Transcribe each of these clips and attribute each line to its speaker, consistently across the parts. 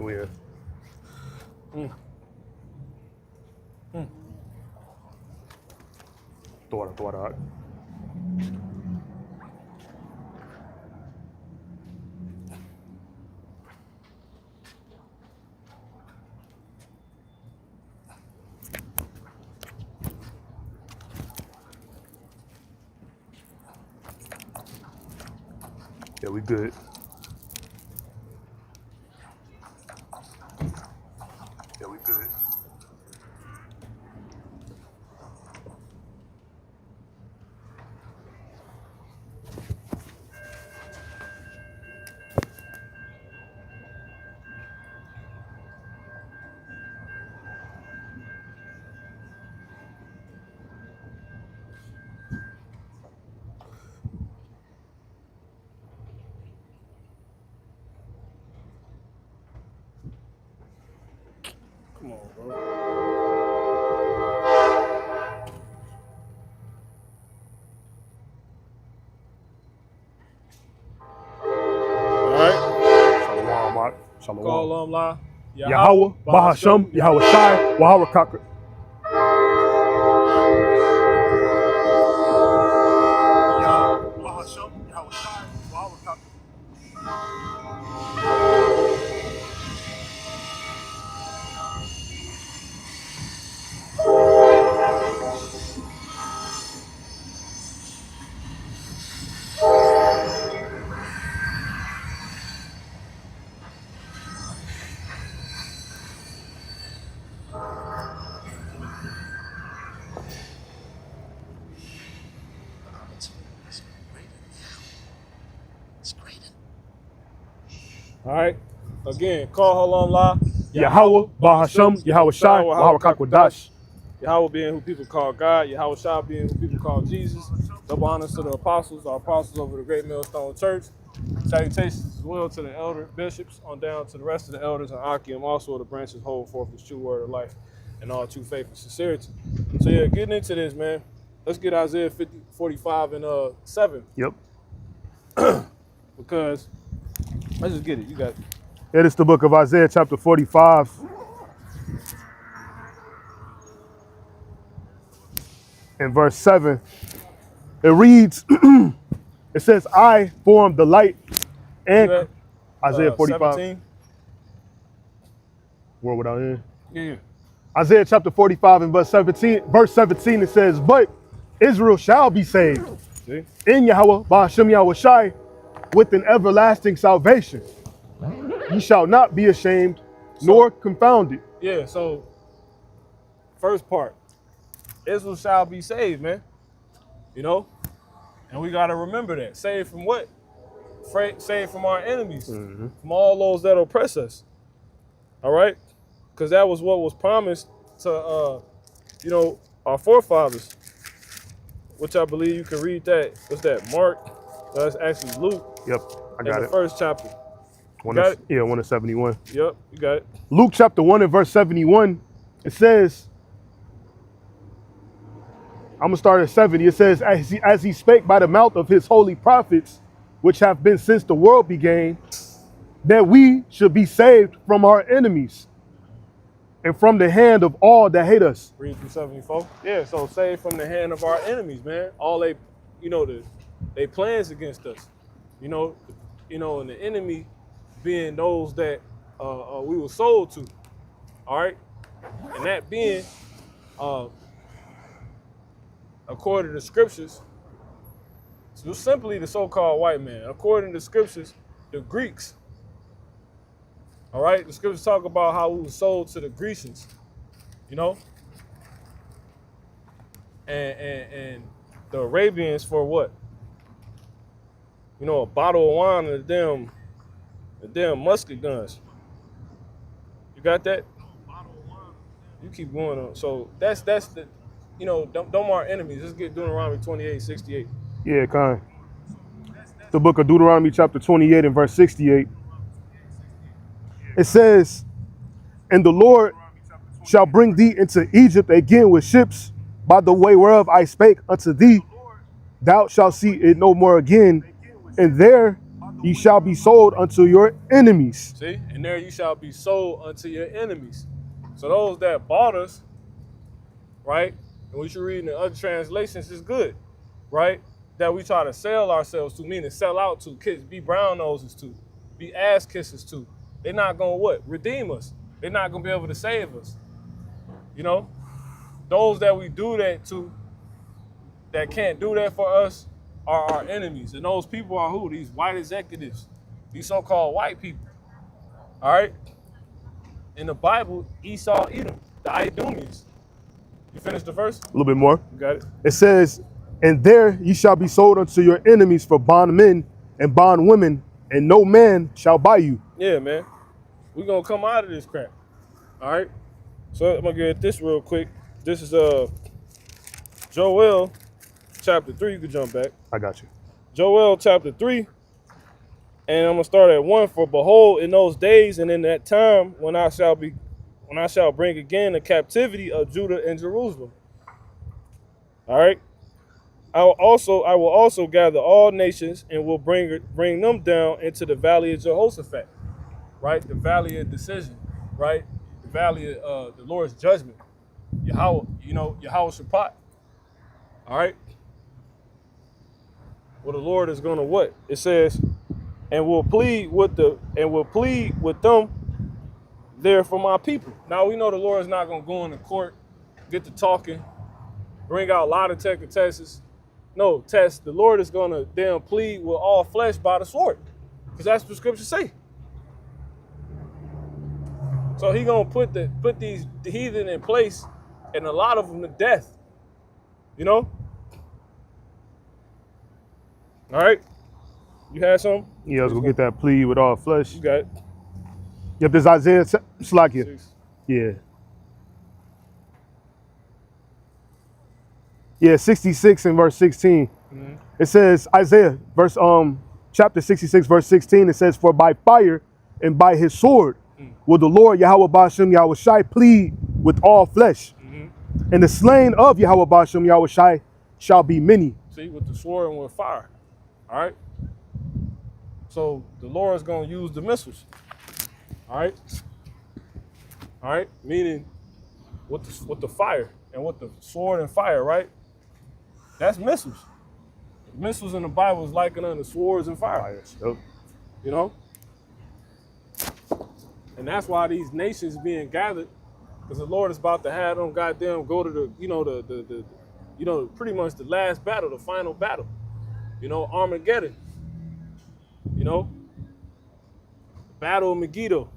Speaker 1: We Tora. Yeah, we good. Yeah, we good.
Speaker 2: Come on, bro. All right.
Speaker 1: Shalom, Mark. Shalom.
Speaker 2: Call La.
Speaker 1: Yahweh, Bahasham, Yahweh Shai, Yahweh Kakra.
Speaker 2: All right. Again, call La.
Speaker 1: Yahweh, Bahasham, Yahweh Shai, Yahweh Kakwadash.
Speaker 2: Yahweh being who people call God, Yahweh Shai being who people call Jesus. Double honors to the apostles, our apostles over the Great Millstone Church. Salutations as well to the elder bishops, on down to the rest of the elders and Akim, also the branches hold forth this true word of life and all true faith and sincerity. So yeah, getting into this, man. Let's get Isaiah 45 and 7.
Speaker 1: Yep.
Speaker 2: Because let's just get it. You got it.
Speaker 1: It is the book of Isaiah, chapter 45. In verse 7, it reads, it says, I formed the light and Isaiah 45.
Speaker 2: 17.
Speaker 1: Word without end.
Speaker 2: Yeah.
Speaker 1: Isaiah chapter 45 and verse 17, it says, but Israel shall be saved
Speaker 2: See?
Speaker 1: in Yahweh, Bahasham Yahweh Shai, with an everlasting salvation. Ye shall not be ashamed, nor confounded.
Speaker 2: Yeah, so first part, Israel shall be saved, man. You know? And we got to remember that. Saved from what? Saved from our enemies, from all those that oppress us. All right? Because that was what was promised to, our forefathers, which I believe you can read that. What's that? Mark? That's actually Luke.
Speaker 1: Yep, I got
Speaker 2: in
Speaker 1: it.
Speaker 2: The first chapter.
Speaker 1: One of 71.
Speaker 2: Yep, you got it.
Speaker 1: Luke chapter 1 and verse 71, it says, I'm going to start at 70. It says, as he spake by the mouth of his holy prophets, which have been since the world began, that we should be saved from our enemies and from the hand of all that hate us.
Speaker 2: Read through 74. Yeah, so saved from the hand of our enemies, man. All they plans against us. And the enemy being those that we were sold to. All right? And that being, according to the scriptures, so simply the so-called white man. According to the scriptures, the Greeks. All right? The scriptures talk about how we were sold to the Grecians. And the Arabians for what? A bottle of wine and the damn musket guns. You got that? You keep going on. So that's the, don't our enemies. Let's get Deuteronomy 28:68.
Speaker 1: Yeah, kind. The book of Deuteronomy chapter 28 and verse 68. It says, and the Lord shall bring thee into Egypt again with ships, by the way whereof I spake unto thee. Thou shalt see it no more again, and there ye shall be sold unto your enemies.
Speaker 2: See? And there you shall be sold unto your enemies. So those that bought us, right? And what you're reading in other translations is good, right? That we try to sell ourselves to, meaning sell out to, kids, be brown noses to, be ass kissers to. They're not gonna what? Redeem us. They're not gonna be able to save us. You know? Those that we do that to, that can't do that for us, are our enemies. And those people are who? These white executives, these so-called white people. All right? In the Bible, Esau, Edom, the Idumeans. You finished the verse?
Speaker 1: A little bit more.
Speaker 2: You got it?
Speaker 1: It says, and there ye shall be sold unto your enemies for bondmen and bondwomen, and no man shall buy you.
Speaker 2: Yeah, man. We're going to come out of this crap. All right? So I'm going to get this real quick. This is Joel chapter 3. You can jump back.
Speaker 1: I got you.
Speaker 2: Joel chapter 3. And I'm going to start at 1. For behold, in those days and in that time when I shall bring again the captivity of Judah and Jerusalem. All right? I will also gather all nations and will bring them down into the valley of Jehoshaphat, right? The valley of decision, right? The valley of the Lord's judgment. Yahweh Shaphat. All right? Well, the Lord is gonna what? It says, and will plead with them there for my people. Now we know the Lord is not gonna go into court, get to talking, bring out a lot of tests. No, test. The Lord is gonna then plead with all flesh by the sword, because that's what the scriptures say. So he gonna put these heathen in place, and a lot of them to death. You know. All right. You had some?
Speaker 1: Yeah, let's go get that plea with all flesh.
Speaker 2: You got it.
Speaker 1: Yep, this Isaiah Slakia.
Speaker 2: 6.
Speaker 1: Yeah. Yeah, 66 and verse 16.
Speaker 2: Mm-hmm.
Speaker 1: It says, Isaiah, chapter 66, verse 16, it says, for by fire and by his sword will the Lord Yahweh Ba'ashem Yahweh Shai plead with all flesh.
Speaker 2: Mm-hmm.
Speaker 1: And the slain of Yahweh Ba'ashem Yahweh Shai shall be many.
Speaker 2: See, with the sword and with fire. All right. So the Lord is going to use the missiles. All right. All right. Meaning with the fire and with the sword and fire, right? That's missiles. Missiles in the Bible is likened unto swords and fire.
Speaker 1: Yep.
Speaker 2: You know? And that's why these nations being gathered, because the Lord is about to have them goddamn go to the pretty much the last battle, the final battle. You know, Armageddon. You know? Battle of Megiddo.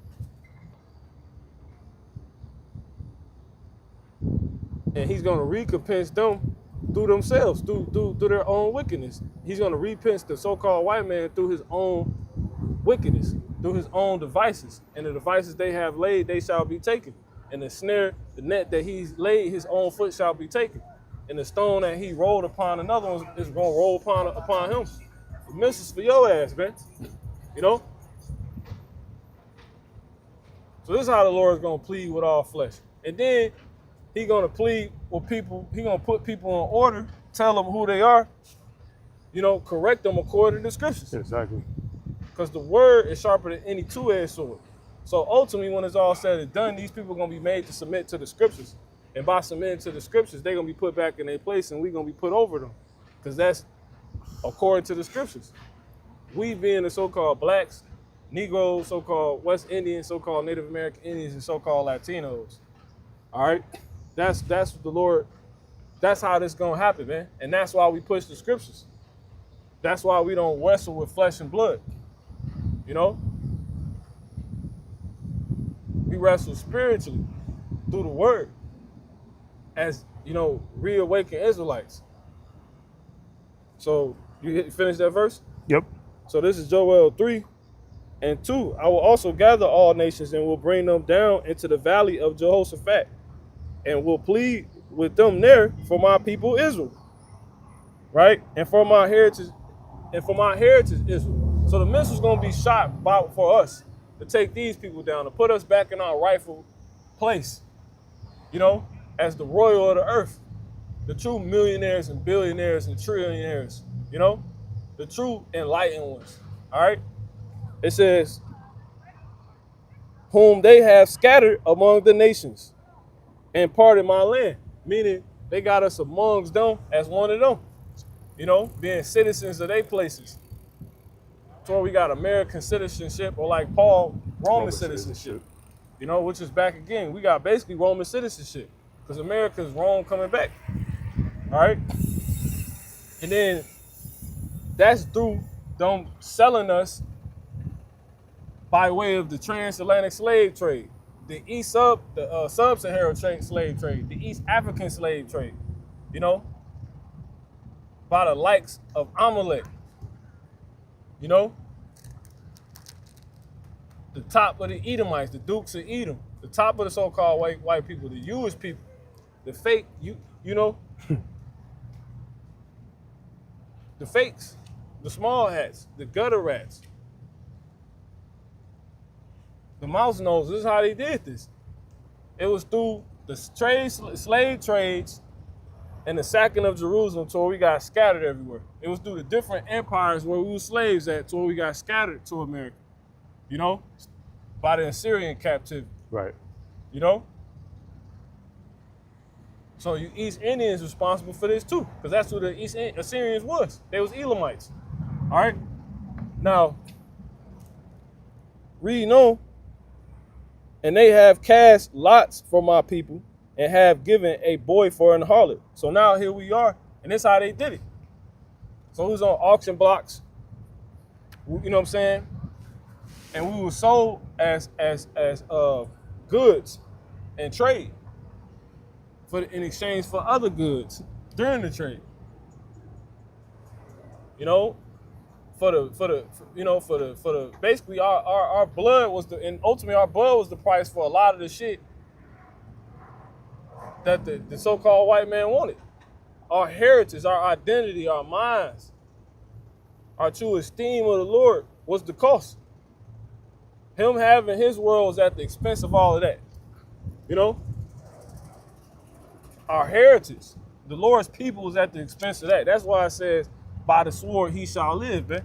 Speaker 2: And he's going to recompense them through themselves, through their own wickedness. He's going to recompense the so-called white man through his own wickedness, through his own devices. And the devices they have laid, they shall be taken. And the snare, the net that he's laid, his own foot shall be taken. And the stone that he rolled upon another one is going to roll upon him. The missiles for your ass, man. You know? So this is how the Lord is going to plead with all flesh. And then he's going to plead with people. He's going to put people in order, tell them who they are, you know, correct them according to the scriptures.
Speaker 1: Exactly.
Speaker 2: Because the word is sharper than any two-edged sword. So ultimately, when it's all said and done, these people are going to be made to submit to the scriptures. And by submitting to the scriptures, they're going to be put back in their place, and we're going to be put over them. Because that's according to the scriptures. We being the so-called blacks, Negroes, so-called West Indians, so-called Native American Indians, and so-called Latinos. All right? That's the Lord. That's how this going to happen, man. And that's why we push the scriptures. That's why we don't wrestle with flesh and blood. You know? We wrestle spiritually through the word as, you know, reawakened Israelites. So you finish that verse?
Speaker 1: Yep.
Speaker 2: So this is Joel 3 and 2. I will also gather all nations and will bring them down into the valley of Jehoshaphat and will plead with them there for my people Israel. Right? And for my heritage Israel. So the missile's going to be shot for us to take these people down, to put us back in our rightful place, you know, as the royal of the earth, the true millionaires and billionaires and trillionaires, you know, the true enlightened ones, all right? It says, whom they have scattered among the nations and parted my land. Meaning they got us amongst them as one of them. You know, being citizens of their places. So we got American citizenship, or like Paul, Roman citizenship. You know, which is back again. We got basically Roman citizenship. Because America's Rome coming back. All right? And then that's through them selling us by way of the transatlantic slave trade, the sub-Saharan slave trade, the East African slave trade, you know, by the likes of Amalek, you know, the top of the Edomites, the Dukes of Edom, the top of the so-called white people, the Jewish people, the fake, you know, the fakes, the small hats, the gutter rats, the mouse nose. This is how they did this. It was through the slave trades and the sacking of Jerusalem to where we got scattered everywhere. It was through the different empires where we were slaves at to where we got scattered to America, you know, by the Assyrian captivity.
Speaker 1: Right.
Speaker 2: You know? So you East Indians responsible for this too, because that's who the East Assyrians was. They was Elamites. All right? Now, reading on, and they have cast lots for my people and have given a boy for an harlot. So now here we are, and this is how they did it. So it was on auction blocks, you know what I'm saying? And we were sold as goods and trade in exchange for other goods during the trade. You know, basically our blood was and ultimately our blood was the price for a lot of the shit that the so-called white man wanted. Our heritage, our identity, our minds, our true esteem of the Lord was the cost. Him having his world was at the expense of all of that. You know? Our heritage, the Lord's people was at the expense of that. That's why it says, by the sword he shall live, man.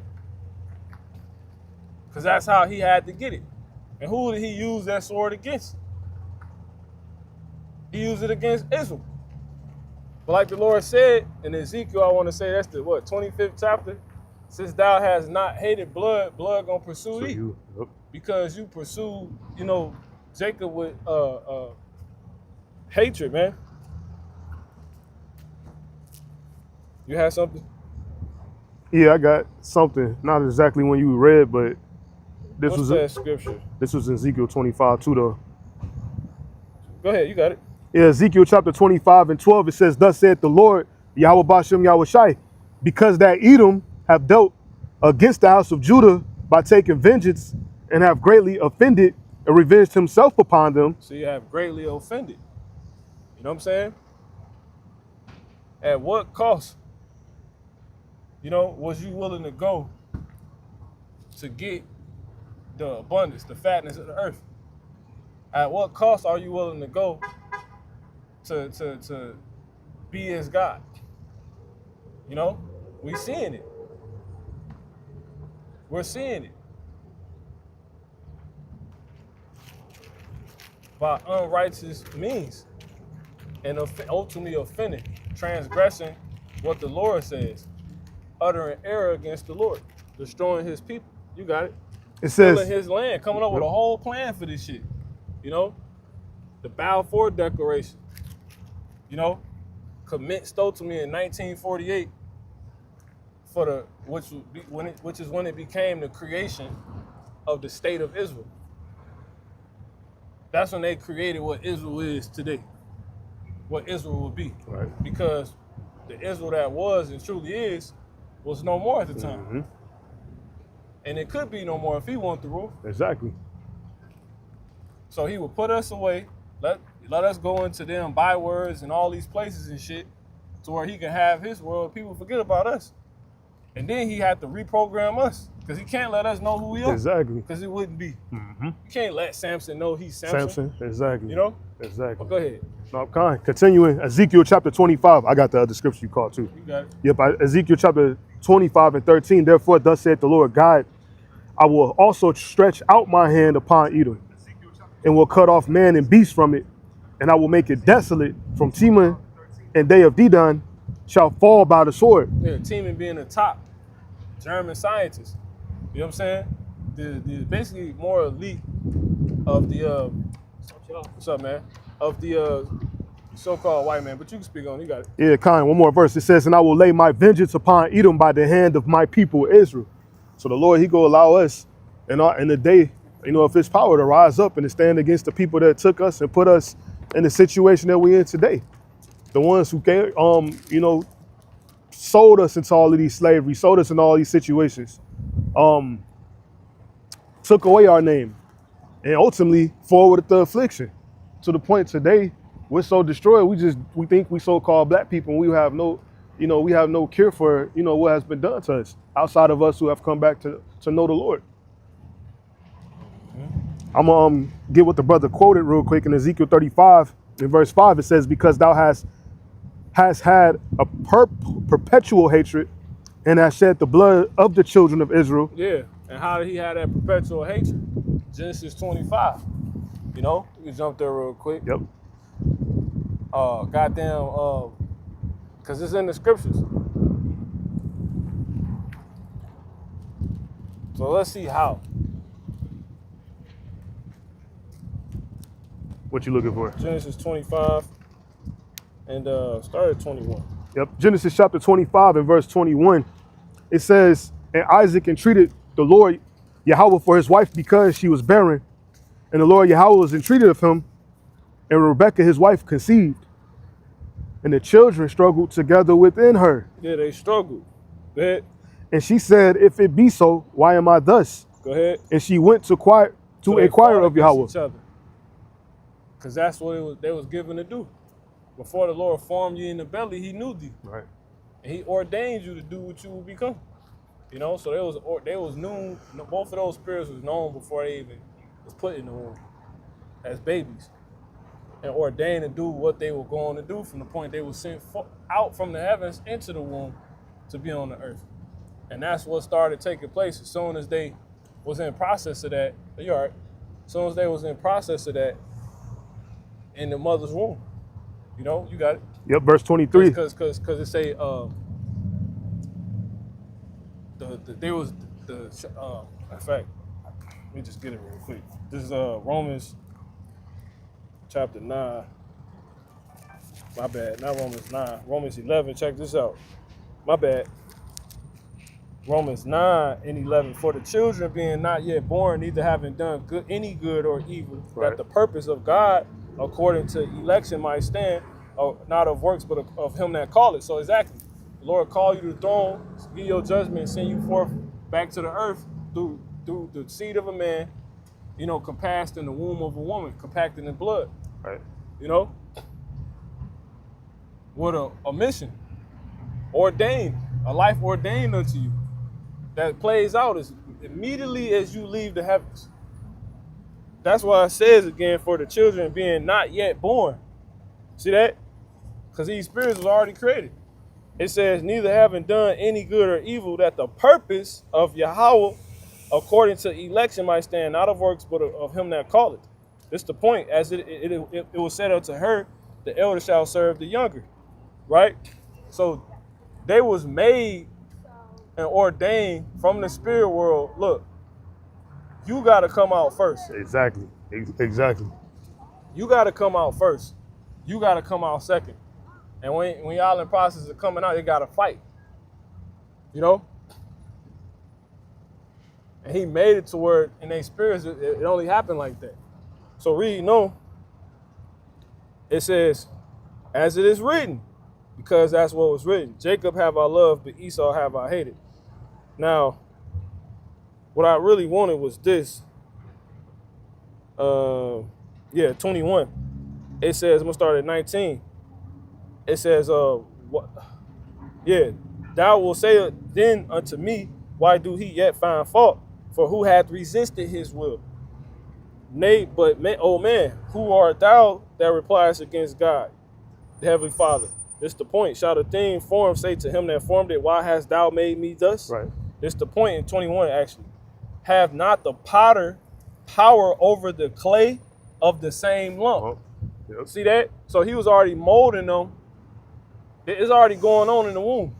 Speaker 2: Because that's how he had to get it. And who did he use that sword against? He used it against Israel. But like the Lord said in Ezekiel, I want to say that's the 25th chapter. Since thou hast not hated blood, blood gonna pursue thee. Yep. Because you pursue, you know, Jacob with hatred, man. You had something?
Speaker 1: Yeah, I got something. Not exactly when you read, but this
Speaker 2: What's
Speaker 1: was
Speaker 2: that scripture?
Speaker 1: This was Ezekiel 25 too, though.
Speaker 2: Go ahead, you got it.
Speaker 1: Yeah, Ezekiel chapter 25 and 12, it says, "Thus saith the Lord, Yahweh Bashem Yahweh Shai, because that Edom have dealt against the house of Judah by taking vengeance and have greatly offended and revenged himself upon them."
Speaker 2: So you have greatly offended. You know what I'm saying? At what cost, you know, was you willing to go to get the abundance, the fatness of the earth? At what cost are you willing to go to be as God? You know, we seeing it. We're seeing it. By unrighteous means and ultimately offending, transgressing what the Lord says, uttering error against the Lord, destroying his people. You got it.
Speaker 1: It says,
Speaker 2: filling his land, coming up with a whole plan for this shit. You know, the Balfour Declaration, you know, commenced ultimately in 1948 which is when it became the creation of the state of Israel. That's when they created what Israel is today, what Israel will be.
Speaker 1: Right.
Speaker 2: Because the Israel that was and truly is was no more at the time.
Speaker 1: Mm-hmm.
Speaker 2: And it could be no more if he wanted to rule.
Speaker 1: Exactly.
Speaker 2: So he would put us away, let us go into them bywords and all these places and shit to where he can have his world. People forget about us. And then he had to reprogram us because he can't let us know who we are.
Speaker 1: Exactly.
Speaker 2: Because it wouldn't be.
Speaker 1: Mm-hmm.
Speaker 2: You can't let Samson know he's Samson.
Speaker 1: Exactly.
Speaker 2: You know?
Speaker 1: Exactly.
Speaker 2: Well, go ahead.
Speaker 1: No, kind. Continuing, Ezekiel chapter 25. I got the other scripture you called too.
Speaker 2: You got it.
Speaker 1: Yep, Ezekiel chapter 25 and 13. "Therefore, thus saith the Lord God, I will also stretch out my hand upon Edom, and will cut off man and beast from it, and I will make it desolate from Teman, and they of Dedan shall fall by the sword.
Speaker 2: Yeah, Teman being the top German scientist. You know what I'm saying? The basically more elite of the what's up, man? Of the so-called white man, but you can speak on it. You got it.
Speaker 1: Yeah, kind. One more verse. It says, and I will lay my vengeance upon Edom by the hand of my people Israel. So the Lord, he go allow us in the day, you know, of his power to rise up and to stand against the people that took us and put us in the situation that we're in today. The ones who came, you know, sold us into all of these slavery, sold us in all these situations, took away our name, and ultimately forwarded the affliction to the point today we're so destroyed. We think we so-called black people, and we have no, you know, we have no cure for, you know, what has been done to us outside of us who have come back to know the Lord. I'm gonna get what the brother quoted real quick in Ezekiel 35 in verse 5. It says, because thou hast had a perpetual hatred and hast shed the blood of the children of Israel.
Speaker 2: Yeah, and how did he have that perpetual hatred? Genesis 25. You know, we can jump there real quick.
Speaker 1: Yep.
Speaker 2: Goddamn, because it's in the scriptures. So let's see how.
Speaker 1: What you looking for?
Speaker 2: Genesis 25 and start at 21.
Speaker 1: Yep. Genesis chapter 25 and verse 21. It says, and Isaac entreated the Lord Yahweh for his wife because she was barren. And the Lord Yahweh was entreated of him, and Rebekah his wife conceived. And the children struggled together within her.
Speaker 2: Yeah, they struggled. Go ahead.
Speaker 1: And she said, if it be so, why am I thus?
Speaker 2: Go ahead.
Speaker 1: And she went to inquire of Yahweh.
Speaker 2: Because that's what they was given to do. Before the Lord formed you in the belly, he knew thee.
Speaker 1: Right.
Speaker 2: And he ordained you to do what you would become. You know, so they was known, both of those spirits was known before they even was put in the womb as babies. And ordained to do what they were going to do from the point they were sent out from the heavens into the womb to be on the earth. And that's what started taking place as soon as they was in process of that. You're right. As soon as they was in process of that in the mother's womb. You know, you got it.
Speaker 1: Yep, verse 23.
Speaker 2: Because it say in fact, let me just get it real quick. This is Romans chapter 9. My bad, not Romans 9. Romans 11. Check this out. My bad. Romans 9 and 11. For the children being not yet born, neither having done any good or evil,
Speaker 1: right,
Speaker 2: that the purpose of God according to election might stand, not of works, but of him that called it. So exactly, the Lord called you to the throne, give your judgment, and send you forth back to the earth through the seed of a man, you know, compassed in the womb of a woman, compacted in blood.
Speaker 1: Right.
Speaker 2: You know, with a mission, ordained, a life ordained unto you, that plays out as immediately as you leave the heavens. That's why it says again, for the children being not yet born. See that? Because these spirits was already created. It says, neither having done any good or evil, that the purpose of Yahweh according to election might stand, not of works, but of him that called it. This is the point. As it was said unto her, the elder shall serve the younger. Right? So they was made and ordained from the spirit world. Look, you got to come out first.
Speaker 1: Exactly. Exactly.
Speaker 2: You got to come out first. You got to come out second. And when y'all in process of coming out, you got to fight. You know? And he made it to where in their spirits, it only happened like that. So read, no. It says, as it is written, because that's what was written. Jacob have I loved, but Esau have I hated. Now, what I really wanted was this. 21. It says, I'm gonna start at 19. It says, thou wilt say then unto me, why do he yet find fault? For who hath resisted his will? Nay, but O man, who art thou that replies against God, the Heavenly Father? This the point. Shall the thing formed say to him that formed it, why hast thou made me thus?
Speaker 1: Right.
Speaker 2: This the point in 21, actually. have not the potter power over the clay of the same lump.
Speaker 1: Oh, yep.
Speaker 2: See that? So he was already molding them. It's already going on in the womb.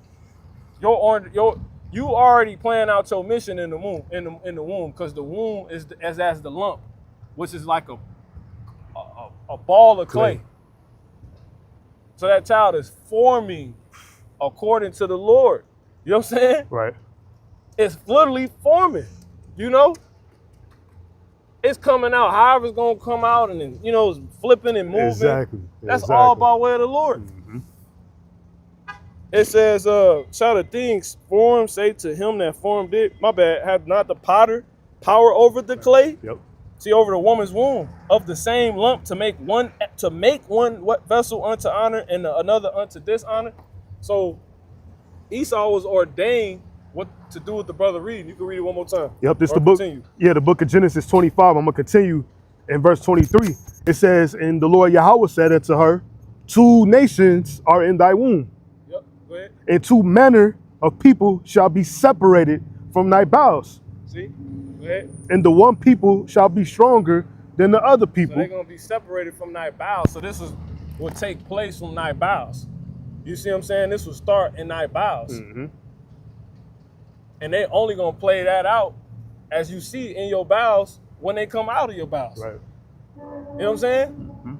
Speaker 2: You already plan out your mission in the womb, in the womb, because the womb is as the lump, which is like a ball of clay. So that child is forming according to the Lord. You know what I'm saying?
Speaker 1: Right.
Speaker 2: It's literally forming, you know? It's coming out, however it's gonna come out, and then, it's flipping and moving.
Speaker 1: Exactly.
Speaker 2: That's all by way of the Lord.
Speaker 1: Mm-hmm.
Speaker 2: It says, shall the things formed say to him that formed it, my bad, have not the potter power over the clay?
Speaker 1: Yep.
Speaker 2: See, over the woman's womb, of the same lump to make one what vessel unto honor and another unto dishonor. So Esau was ordained what to do with the brother reading. You can read it one more time.
Speaker 1: Yep, this
Speaker 2: Or
Speaker 1: the book.
Speaker 2: continue.
Speaker 1: Yeah, the book of Genesis 25. I'm gonna continue in verse 23. It says, "And the Lord Yahweh said unto her, 2 nations are in thy womb,
Speaker 2: Yep, go ahead.
Speaker 1: and 2 manner of people shall be separated from thy bowels.
Speaker 2: See, go ahead.
Speaker 1: And the one people shall be stronger than the other
Speaker 2: So
Speaker 1: people."
Speaker 2: they're gonna be separated from thy bowels. So this will take place from thy bowels. You see what I'm saying? This will start in thy bowels.
Speaker 1: Mm-hmm.
Speaker 2: And they only gonna play that out as you see in your bowels when they come out of your bowels.
Speaker 1: Right.
Speaker 2: You know what I'm saying?
Speaker 1: Mm-hmm.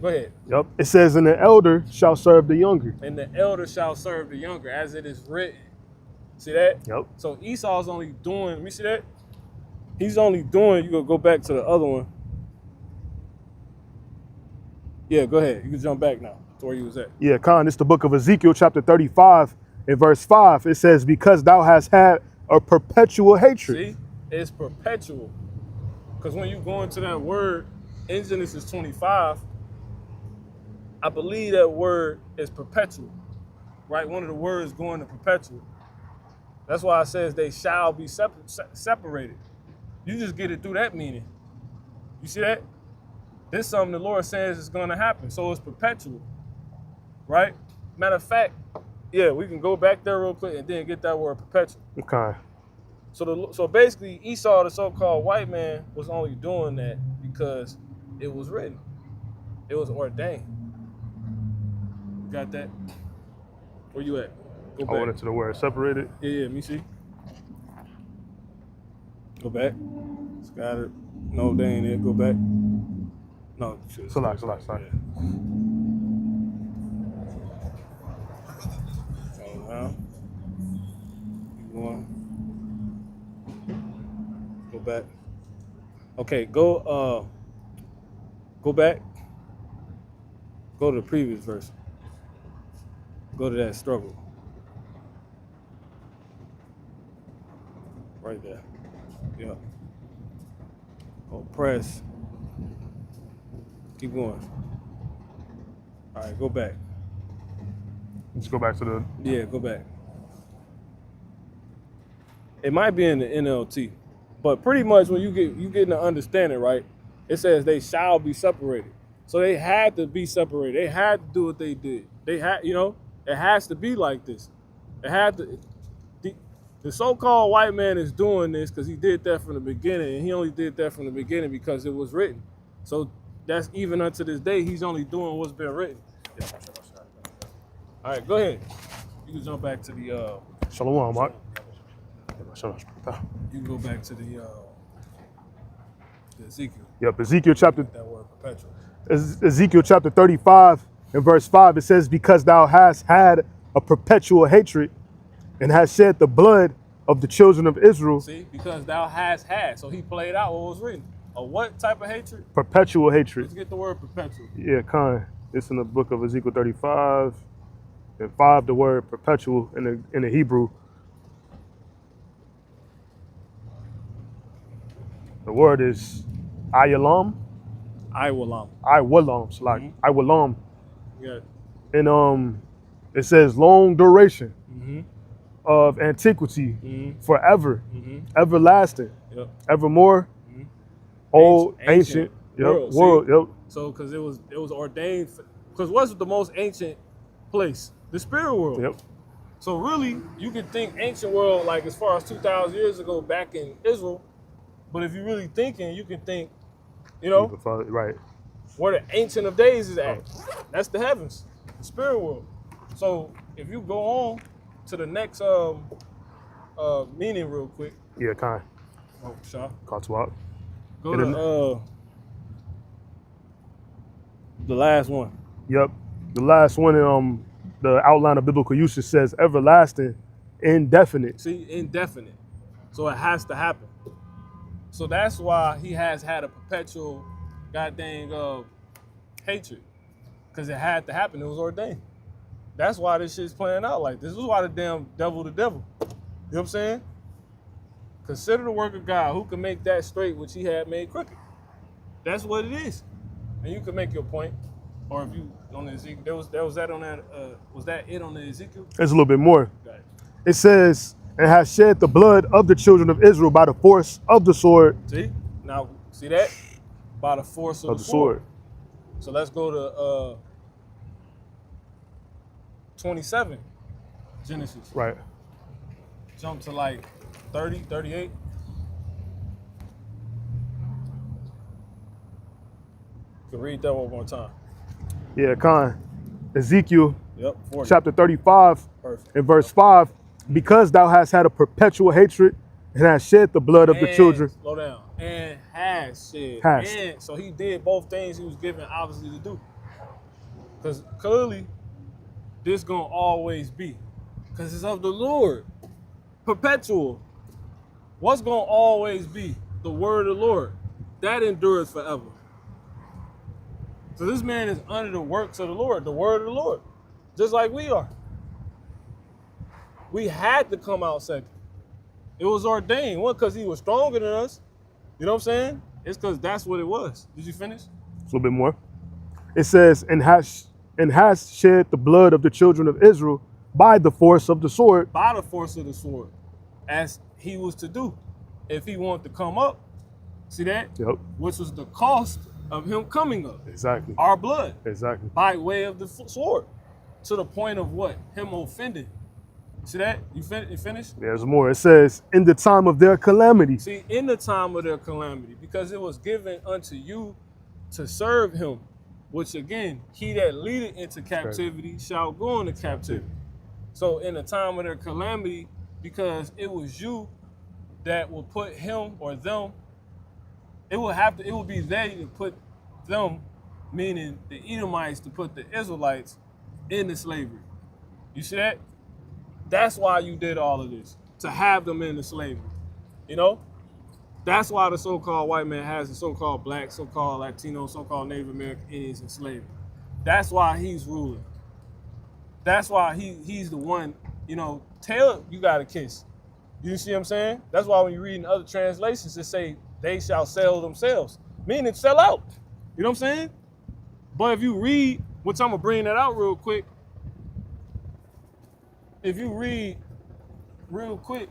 Speaker 2: Go ahead.
Speaker 1: Yep. It says, "And the elder shall serve the younger."
Speaker 2: And the elder shall serve the younger, as it is written. See that?
Speaker 1: Yep.
Speaker 2: So Esau's only doing, let me see that? He's only doing, you gonna go back to the other one. Yeah, go ahead. You can jump back now to where you was at.
Speaker 1: Yeah, Khan, it's the book of Ezekiel, chapter 35, and verse 5. It says, "Because thou hast had a perpetual hatred."
Speaker 2: See? It's perpetual. Because when you go into that word in Genesis 25, I believe that word is perpetual, right? One of the words going to perpetual. That's why it says they shall be separated. You just get it through that meaning. You see that? This is something the Lord says is going to happen. So it's perpetual, right? Matter of fact, yeah, we can go back there real quick and then get that word perpetual.
Speaker 1: Okay.
Speaker 2: So basically, Esau, the so-called white man, was only doing that because it was written. It was ordained. Got that? Where you at? Go
Speaker 1: I
Speaker 2: back.
Speaker 1: went into the word separated.
Speaker 2: Yeah, me see. Go back. Got it. No, they ain't it. Go back. No,
Speaker 1: Sorry.
Speaker 2: Go down. Keep going. Go back. Okay, go back. Go to the previous verse. Go to that struggle. Right there. Yeah. Go press. Keep going. All right, go back.
Speaker 1: Let's go back to the.
Speaker 2: Yeah, go back. It might be in the NLT, but pretty much when you get an understanding, right? It says they shall be separated. So they had to be separated. They had to do what they did. They had, it has to be like this. It had to. The so-called white man is doing this because he did that from the beginning, and he only did that from the beginning because it was written. So that's even unto this day, he's only doing what's been written. All right, go ahead. You can jump back to the.
Speaker 1: Shalom, Mark.
Speaker 2: You can go back to the Ezekiel.
Speaker 1: Yep, Ezekiel chapter.
Speaker 2: That word perpetual.
Speaker 1: Ezekiel chapter 35 and verse 5. It says, "Because thou hast had a perpetual hatred, and hast shed the blood of the children of Israel."
Speaker 2: See, because thou hast had. So he played out what was written. A what type of hatred?
Speaker 1: Perpetual hatred.
Speaker 2: Let's get the word perpetual.
Speaker 1: Yeah, Khan. It's in the book of Ezekiel 35 and 5. The word perpetual in the Hebrew. The word is ayalam.
Speaker 2: Iwalam.
Speaker 1: Iwalam. Like Iwalam.
Speaker 2: Yeah.
Speaker 1: And it says long duration
Speaker 2: Mm-hmm.
Speaker 1: of antiquity,
Speaker 2: Mm-hmm.
Speaker 1: forever,
Speaker 2: Mm-hmm.
Speaker 1: everlasting,
Speaker 2: Yep.
Speaker 1: evermore,
Speaker 2: Mhm.
Speaker 1: old,
Speaker 2: Ancient
Speaker 1: yep,
Speaker 2: world,
Speaker 1: yep.
Speaker 2: So because it was ordained. Because what's the most ancient place? the spirit world.
Speaker 1: Yep.
Speaker 2: So really, you can think ancient world like as far as 2,000 years ago back in Israel, but if you're really thinking, you can think, you know,
Speaker 1: Even further, right.
Speaker 2: where the ancient of days is at. That's the heavens, the spirit world. So if you go on to the next meaning real quick.
Speaker 1: Yeah, kind.
Speaker 2: Oh, Shaw.
Speaker 1: Caught to up.
Speaker 2: Go to the last one.
Speaker 1: Yep. The last one in the outline of biblical usage says everlasting, indefinite.
Speaker 2: See, indefinite. So it has to happen. So that's why he has had a perpetual goddamn hatred. Because it had to happen. It was ordained. That's why this shit's playing out like this. This is why the damn devil the devil. You know what I'm saying? Consider the work of God who can make that straight which he had made crooked. That's what it is. And you can make your point. Or if you on the Ezekiel, was that on that was that it on the Ezekiel?
Speaker 1: There's a little bit more.
Speaker 2: Got it.
Speaker 1: It says, and has shed the blood of the children of Israel by the force of the sword.
Speaker 2: See? Now, see that? By the force of the sword. So let's go to 27, Genesis.
Speaker 1: Right.
Speaker 2: Jump to like 30, 38. You can read that one more time.
Speaker 1: Yeah, Khan. Ezekiel
Speaker 2: Yep, 40.
Speaker 1: chapter 35
Speaker 2: Perfect.
Speaker 1: and verse 5. Because thou hast had a perpetual hatred and hast shed the blood of the children.
Speaker 2: Slow down. And has shed.
Speaker 1: Has.
Speaker 2: And so he did both things he was given obviously to do. Because clearly, this gonna always be. Because it's of the Lord. Perpetual. What's gonna always be? The word of the Lord. That endures forever. So this man is under the works of the Lord, the word of the Lord. Just like we are. We had to come out second. It was ordained. One, because he was stronger than us. You know what I'm saying? It's because that's what it was. Did you finish?
Speaker 1: A little bit more. It says, and has shed the blood of the children of Israel by the force of the sword.
Speaker 2: By the force of the sword, as he was to do. If he wanted to come up, see that?
Speaker 1: Yep.
Speaker 2: Which was the cost of him coming up.
Speaker 1: Exactly.
Speaker 2: Our blood.
Speaker 1: Exactly.
Speaker 2: By way of the sword. To the point of what? Him offending. See that? You finished?
Speaker 1: There's more. It says, in the time of their calamity.
Speaker 2: See, in the time of their calamity, because it was given unto you to serve him, which again, he that leadeth into captivity shall go into captivity. So in the time of their calamity, because it was you that will put him or them, it will be they to put them, meaning the Edomites, to put the Israelites into slavery. You see that? That's why you did all of this, to have them into slavery. You know? That's why the so-called white man has the so-called black, so-called Latino, so-called Native American Indians in slavery. That's why he's ruling. That's why he's the one, you know, tell you got to kiss. You see what I'm saying? That's why when you read in other translations, it say they shall sell themselves, meaning sell out. You know what I'm saying? But if you read, which I'm going to bring that out real quick, if you read real quick,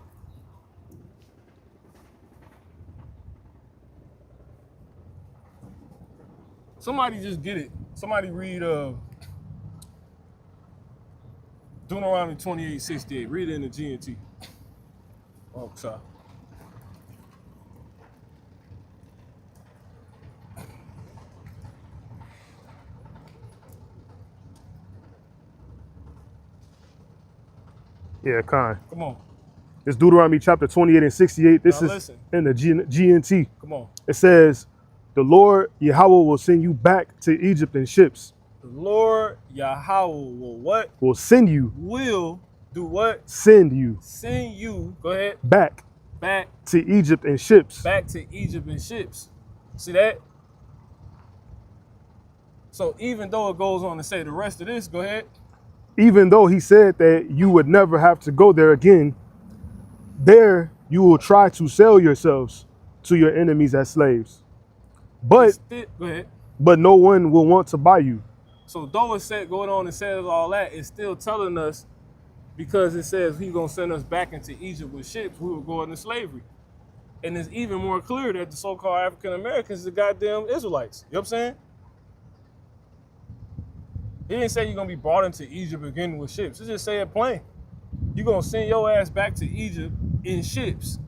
Speaker 2: somebody just get it. Somebody read Deuteronomy 28:68. Read it in the GNT. Oh, sorry.
Speaker 1: Yeah, Khan.
Speaker 2: Come on.
Speaker 1: It's Deuteronomy chapter 28 and 68. This
Speaker 2: Now
Speaker 1: is
Speaker 2: listen.
Speaker 1: in the GNT.
Speaker 2: Come on.
Speaker 1: It says, the Lord Yahweh will send you back to Egypt in ships.
Speaker 2: The Lord Yahweh will what?
Speaker 1: Will send you.
Speaker 2: Will do what?
Speaker 1: Send you.
Speaker 2: Send you. Go ahead.
Speaker 1: Back to Egypt in ships.
Speaker 2: Back to Egypt in ships. See that? So even though it goes on to say the rest of this, go ahead.
Speaker 1: Even though he said that you would never have to go there again, there you will try to sell yourselves to your enemies as slaves. But
Speaker 2: Go ahead.
Speaker 1: But no one will want to buy you.
Speaker 2: So though it said going on and says all that, it's still telling us, because it says he's gonna send us back into Egypt with ships, we will go into slavery. And it's even more clear that the so-called African Americans are the goddamn Israelites. You know what I'm saying? He didn't say you're gonna be brought into Egypt again with ships. It just say it plain. You're gonna send your ass back to Egypt in ships.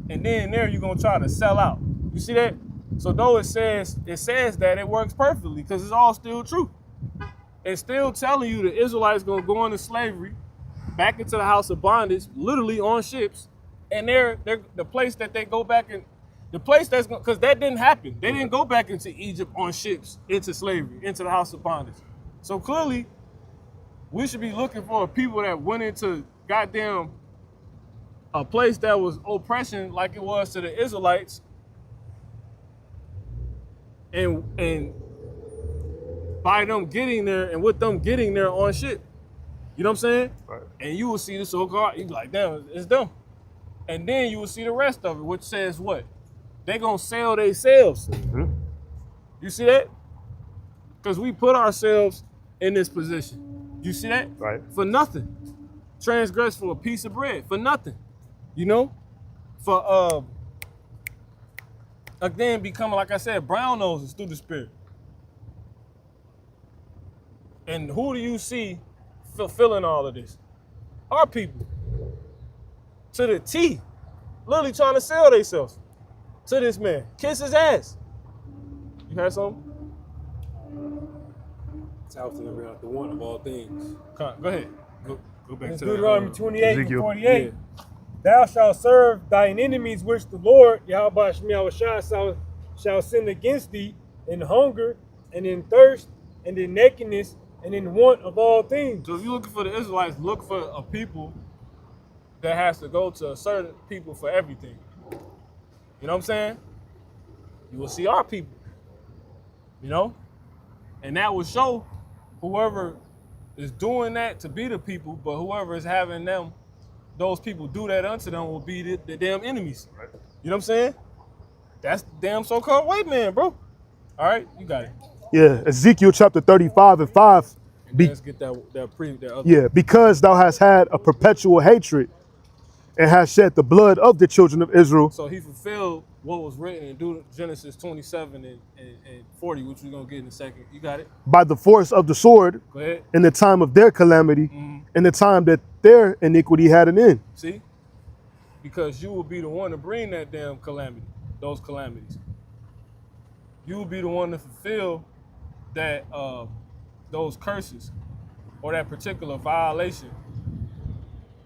Speaker 2: And then there you're gonna try to sell out. You see that? So though it says that, it works perfectly because it's all still true. It's still telling you the Israelites gonna go into slavery, back into the house of bondage, literally on ships, and they're the place that they go back in, the place that's because that didn't happen. They didn't go back into Egypt on ships, into slavery, into the house of bondage. So clearly, we should be looking for people that went into goddamn a place that was oppression like it was to the Israelites, and by them getting there and with them getting there on ship. You know what I'm saying?
Speaker 1: Right. And
Speaker 2: you will see the so-called, you be like, damn, it's them. And then you will see the rest of it, which says what? They gonna sell themselves.
Speaker 1: Mm-hmm.
Speaker 2: You see that? Because we put ourselves in this position. You see that?
Speaker 1: Right.
Speaker 2: For nothing. Transgress for a piece of bread, for nothing. You know? For again becoming, like I said, brown noses through the spirit. And who do you see fulfilling all of this? Our people. To the T. Literally trying to sell themselves to this man. Kiss his ass. You had something?
Speaker 3: It's Alpha and Omega, the one of all things.
Speaker 2: Go ahead. Go back
Speaker 4: It's
Speaker 2: to
Speaker 4: Deuteronomy
Speaker 2: that.
Speaker 4: 28 and
Speaker 1: Ezekiel.
Speaker 4: 48.
Speaker 2: Yeah.
Speaker 4: Thou shalt serve thine enemies which the Lord, Yahweh Shemiah shall send against thee in hunger and in thirst and in nakedness and in want of all things.
Speaker 2: So if you're looking for the Israelites, look for a people that has to go to a certain people for everything. You know what I'm saying? You will see our people. You know? And that will show whoever is doing that to be the people, but whoever is having them, those people do that unto them will be the damn enemies.
Speaker 1: Right.
Speaker 2: You know what I'm saying? That's the damn so-called white man, bro. All right, you got it.
Speaker 1: Yeah, Ezekiel chapter 35 and 5.
Speaker 2: And let's get that other.
Speaker 1: Yeah, because thou hast had a perpetual hatred and hast shed the blood of the children of Israel.
Speaker 2: So he fulfilled what was written in Genesis 27 and 40, which we're going to get in a second. You got it?
Speaker 1: By the force of the sword
Speaker 2: Go ahead.
Speaker 1: in the time of their calamity, in the time that their iniquity had an end.
Speaker 2: See? Because you will be the one to bring that damn calamity, those calamities. You will be the one to fulfill that those curses or that particular violation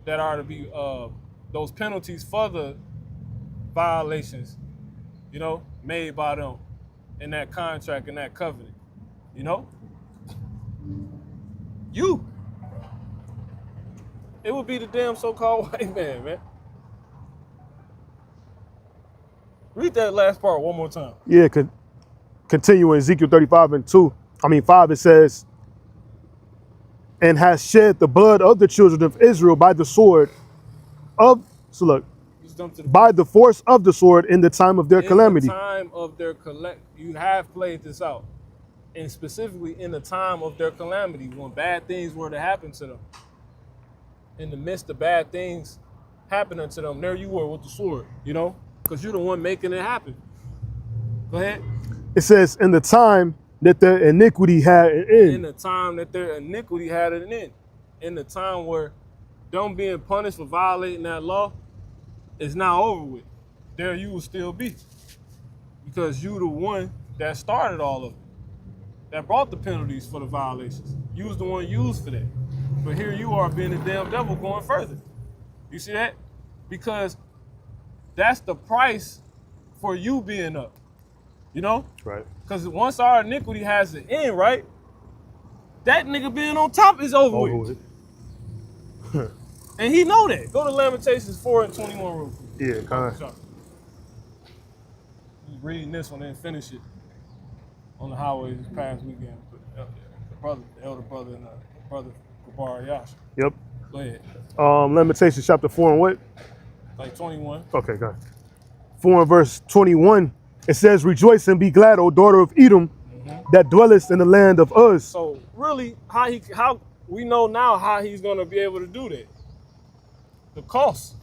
Speaker 2: that are to be those penalties for the violations, you know, made by them in that contract and that covenant. You know? It would be the damn so-called white man. Read that last part one more time.
Speaker 1: Yeah, continue in Ezekiel 35 and 5, it says, and has shed the blood of the children of Israel by the sword of, so look,
Speaker 2: Just jump to the
Speaker 1: by the force of the sword in the time of their calamity.
Speaker 2: In the time of their you have played this out. And specifically in the time of their calamity, when bad things were to happen to them. In the midst of bad things happening to them, there you were with the sword, you know? Because you're the one making it happen. Go ahead.
Speaker 1: It says, in the time that their iniquity had an
Speaker 2: In
Speaker 1: end.
Speaker 2: the time that their iniquity had an end. In the time where them being punished for violating that law is now over with. There you will still be. Because you the one that started all of it. That brought the penalties for the violations. You was the one used for that. But here you are being the damn devil going further. You see that? Because that's the price for you being up. You know?
Speaker 1: Right.
Speaker 2: Because once our iniquity has an end, right? That nigga being on top is over with. And he know that. Go to Lamentations 4 and 21 real quick.
Speaker 1: Yeah, kind of.
Speaker 2: Just reading this one and finish it on the highway this past weekend. The elder brother and brother Gabar Yash.
Speaker 1: Yep.
Speaker 2: Go ahead.
Speaker 1: Lamentations chapter 4 and what?
Speaker 2: Like 21.
Speaker 1: Okay, go ahead. 4 and verse 21. It says, rejoice and be glad, O daughter of Edom, that dwellest in the land of Uz.
Speaker 2: So really, how we know now how he's gonna be able to do that. The cost.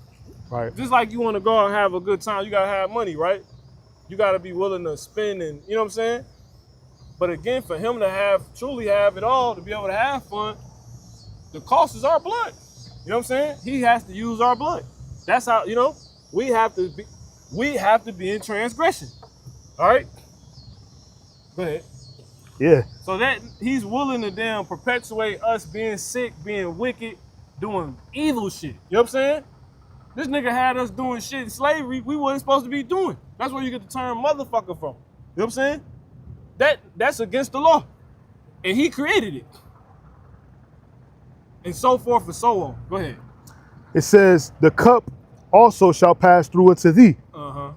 Speaker 1: Right.
Speaker 2: Just like you want to go and have a good time, you gotta have money, right? You gotta be willing to spend, and you know what I'm saying? But again, for him to truly have it all, to be able to have fun, the cost is our blood. You know what I'm saying? He has to use our blood. That's how, we have to be in transgression. All right? Go ahead.
Speaker 1: Yeah.
Speaker 2: So that he's willing to damn perpetuate us being sick, being wicked, doing evil shit. You know what I'm saying? This nigga had us doing shit in slavery we wasn't supposed to be doing. That's where you get the term motherfucker from. You know what I'm saying? That's against the law. And he created it. And so forth and so on. Go ahead.
Speaker 1: It says, the cup also shall pass through unto thee.
Speaker 2: Uh-huh.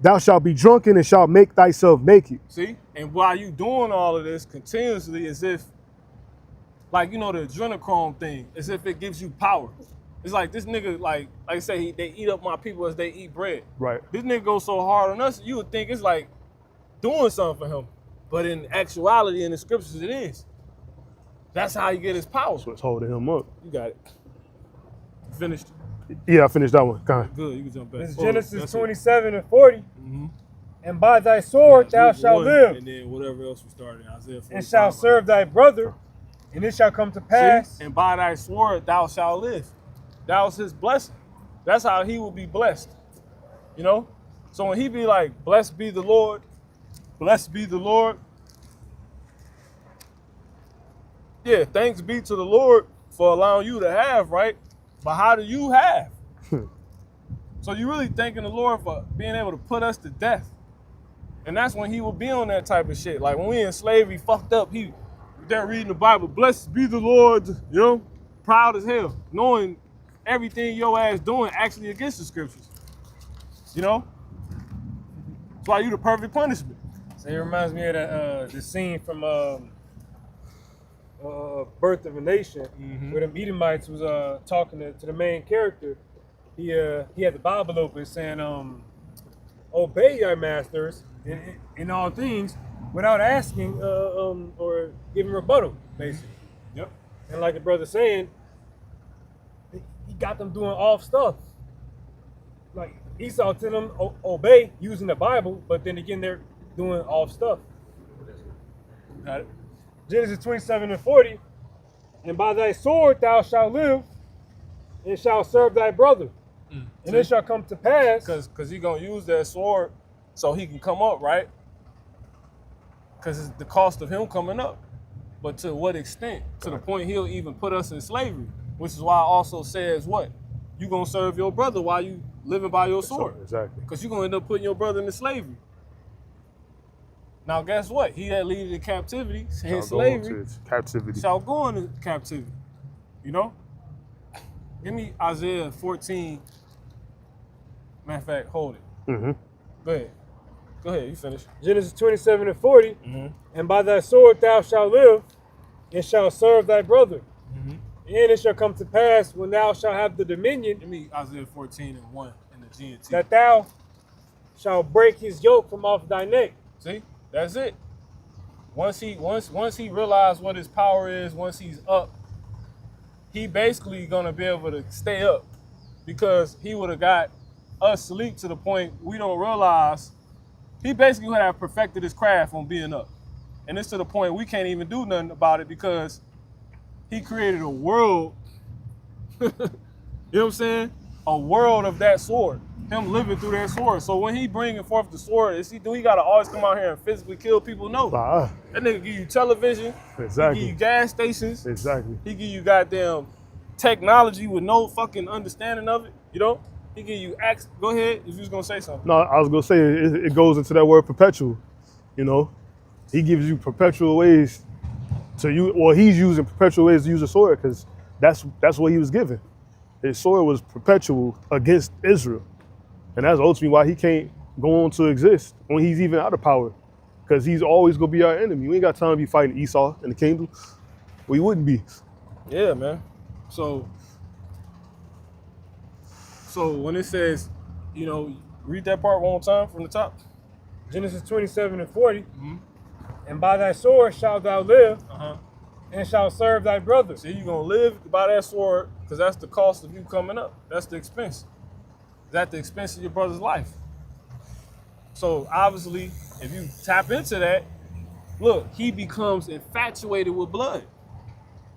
Speaker 1: Thou shalt be drunken and shalt make thyself naked.
Speaker 2: See? And while you doing all of this continuously, as if, like, the adrenochrome thing, as if it gives you power. It's like this nigga, like I say, they eat up my people as they eat bread.
Speaker 1: Right.
Speaker 2: This nigga goes so hard on us, you would think it's like doing something for him. But in actuality, in the scriptures, it is. That's how you get his power.
Speaker 1: So it's holding him up.
Speaker 2: You got it. Finished?
Speaker 1: Yeah, I finished that one. Kind of.
Speaker 2: Good, you can jump back.
Speaker 4: This is Genesis 27 and 40.
Speaker 2: Mm-hmm.
Speaker 4: And by thy sword thou shalt live,
Speaker 2: And then whatever else we started in Isaiah 45.
Speaker 4: and shalt serve thy brother, and it shall come to pass.
Speaker 2: See? And by thy sword thou shalt live. That was his blessing. That's how he will be blessed. So when he be like, blessed be the Lord, blessed be the Lord. Yeah, thanks be to the Lord for allowing you to have, right? But how do you have? So you really thanking the Lord for being able to put us to death. And that's when he will be on that type of shit. Like when we in slavery, fucked up, they're reading the Bible, blessed be the Lord, proud as hell, knowing everything your ass doing actually against the scriptures. That's why you the perfect punishment.
Speaker 4: So it reminds me of the scene from Birth of a Nation, where the Edomites was talking to the main character. He had the Bible open saying, obey your masters in all things without asking or giving rebuttal, basically.
Speaker 2: Yep.
Speaker 4: And like the brother saying, he got them doing off stuff. Like Esau telling them obey using the Bible, but then again they're doing off stuff.
Speaker 2: Got it.
Speaker 4: Genesis 27 and 40. And by thy sword thou shalt live, and shalt serve thy brother. And it shall come to pass.
Speaker 2: Because he going to use that sword so he can come up, right? Because it's the cost of him coming up. But to what extent? To the point he'll even put us in slavery. Which is why it also says what? You going to serve your brother while you living by your sword.
Speaker 1: Exactly.
Speaker 2: Because you're going to end up putting your brother into slavery. Now, guess what? He that leads in captivity, in slavery,
Speaker 1: captivity.
Speaker 2: shall go into captivity. Give me Isaiah 14. Matter of fact, hold it.
Speaker 1: Mm-hmm.
Speaker 2: Go ahead, you finish.
Speaker 4: Genesis 27 and 40. And by thy sword thou shalt live, and shalt serve thy brother. And it shall come to pass when thou shalt have the dominion.
Speaker 2: Give me Isaiah 14 and 1 in the GNT.
Speaker 4: That thou shalt break his yoke from off thy neck.
Speaker 2: See? That's it. Once he realized what his power is, once he's up, he basically gonna be able to stay up because he would have got us asleep to the point we don't realize. He basically would have perfected his craft on being up. And it's to the point we can't even do nothing about it because he created a world, you know what I'm saying? A world of that sword. Him living through that sword. So when he bringing forth the sword, he gotta always come out here and physically kill people? No. That nigga give you television.
Speaker 1: Exactly.
Speaker 2: He give you gas stations.
Speaker 1: Exactly.
Speaker 2: He give you goddamn technology with no fucking understanding of it. He give you acts. Go ahead if you was gonna say something.
Speaker 1: No, I was gonna say it goes into that word perpetual. He gives you perpetual ways to use, or he's using perpetual ways to use a sword because that's what he was given. His sword was perpetual against Israel. And that's ultimately why he can't go on to exist when he's even out of power. Because he's always going to be our enemy. We ain't got time to be fighting Esau and the kingdom. We wouldn't be.
Speaker 2: Yeah, man. So when it says, read that part one more time from the top.
Speaker 4: Genesis 27 and 40. And by thy sword shalt thou live, and shalt serve thy brother.
Speaker 2: See, you're going to live by that sword because that's the cost of you coming up. That's the expense. Is at the expense of your brother's life. So obviously, if you tap into that, look, he becomes infatuated with blood.